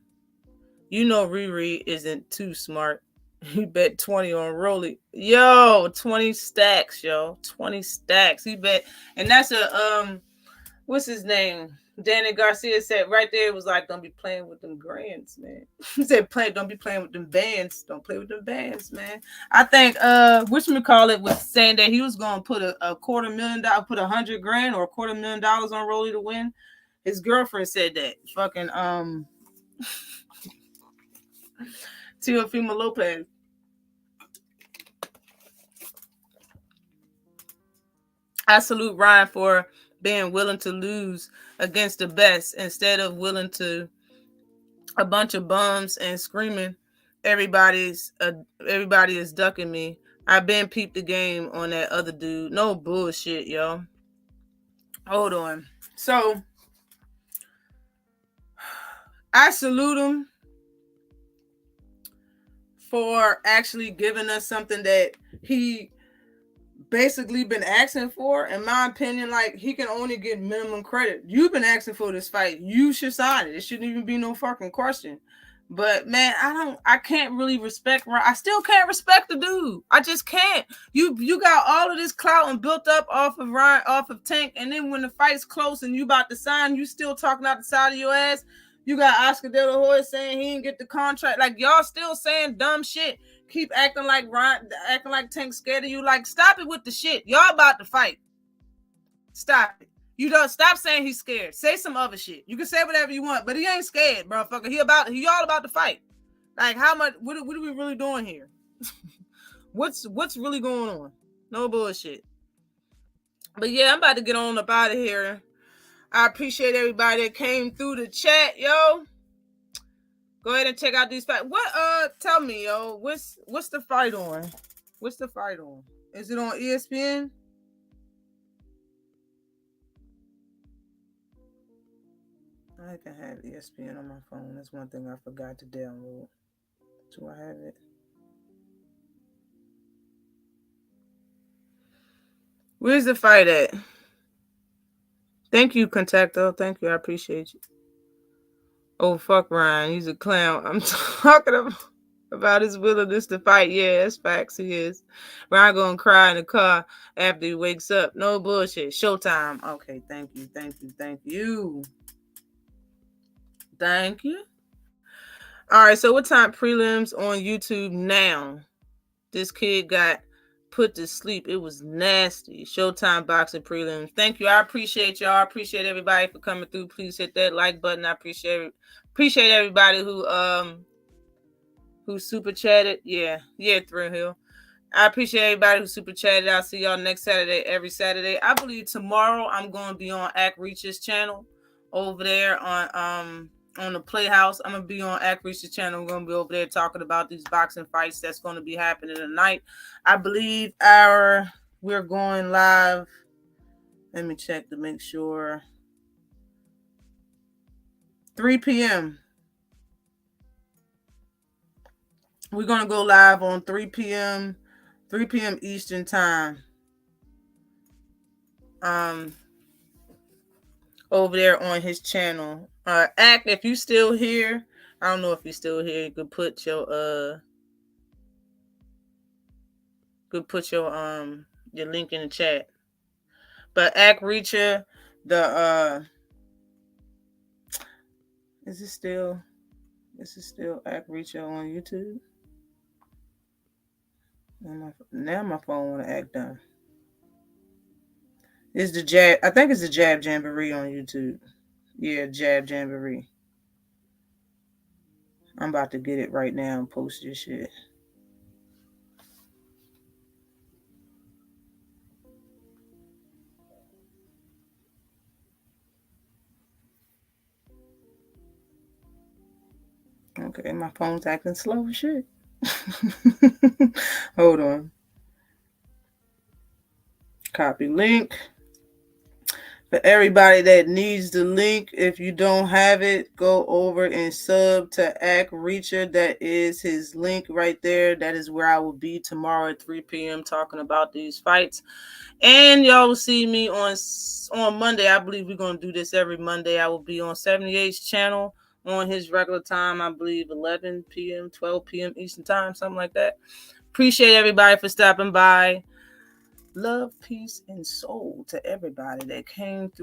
You know Riri isn't too smart. He bet 20 on Rolly. Yo, 20 stacks, yo. 20 stacks. He bet. And that's what's his name? Danny Garcia said right there, it was like, don't be playing with them grands, man. He said, don't be playing with them bands. Don't play with them bands, man. I think whatchamacallit was saying that he was gonna put a $250,000, put $100,000 or $250,000 on Rolly to win. His girlfriend said that. Fucking Teofimo Lopez. I salute Ryan for being willing to lose against the best instead of willing to a bunch of bums and screaming, everybody is ducking me. I've been peeped the game on that other dude. No bullshit, yo. Hold on. So I salute him for actually giving us something that he basically been asking for. In my opinion, like, he can only get minimum credit. You've been asking for this fight. You should sign it. It shouldn't even be no fucking question. But man, I can't really respect. I still can't respect the dude. I just can't. You got all of this clout and built up off of Ryan, off of Tank, and then when the fight's close and you about to sign, you still talking out the side of your ass. You got Oscar De La Hoya saying he didn't get the contract. Like, y'all still saying dumb shit. Keep acting like Ryan, acting like Tank's scared of you. Like, stop it with the shit. Y'all about to fight. Stop it. You don't stop saying he's scared. Say some other shit. You can say whatever you want, but he ain't scared, motherfucker. He all about to fight. Like, how much? What are we really doing here? What's really going on? No bullshit. But yeah, I'm about to get on up out of here. I appreciate everybody that came through the chat, yo. Go ahead and check out these fights. What? Tell me, yo. What's the fight on? What's the fight on? Is it on ESPN? I can have ESPN on my phone. That's one thing I forgot to download. Do I have it? Where's the fight at? Thank you, Contacto. Thank you. I appreciate you. Oh, fuck Ryan. He's a clown. I'm talking about his willingness to fight. Yeah, that's facts. He is. Ryan gonna cry in the car after he wakes up. No bullshit. Showtime. Okay, thank you. Thank you. Thank you. Thank you. All right, so what time prelims on YouTube now? This kid got put to sleep. It was nasty. Showtime boxing prelims. Thank you. I appreciate y'all. I appreciate everybody for coming through. Please hit that like button. I appreciate everybody who super chatted. Yeah, Thrill Hill. I appreciate everybody who super chatted. I'll see y'all next Saturday, every Saturday. I believe tomorrow I'm going to be on Act Reach's channel over there on the Playhouse. I'm going to be on Act Reach's channel. I'm going to be over there talking about these boxing fights that's going to be happening tonight. I believe we're going live. Let me check to make sure. 3 p.m. We're going to go live on 3 p.m. Eastern time. Over there on his channel. Act, if you still here, I don't know if you're still here, you could put your link in the chat. But Act Reacher, is it still Act Reacher on YouTube? Now my phone wanna act dumb. It's the Jab. I think it's the Jab Jamboree on YouTube. Yeah, Jab Jamboree. I'm about to get it right now and post this shit. Okay, my phone's acting slow as shit. Hold on. Copy link. For everybody that needs the link, if you don't have it, go over and sub to Act Reacher. That is his link right there. That is where I will be tomorrow at 3 p.m. talking about these fights. And y'all will see me on Monday. I believe we're going to do this every Monday. I will be on 78's channel on his regular time. I believe 11 p.m., 12 p.m. Eastern time, something like that. Appreciate everybody for stopping by. Love, peace, and soul to everybody that came through.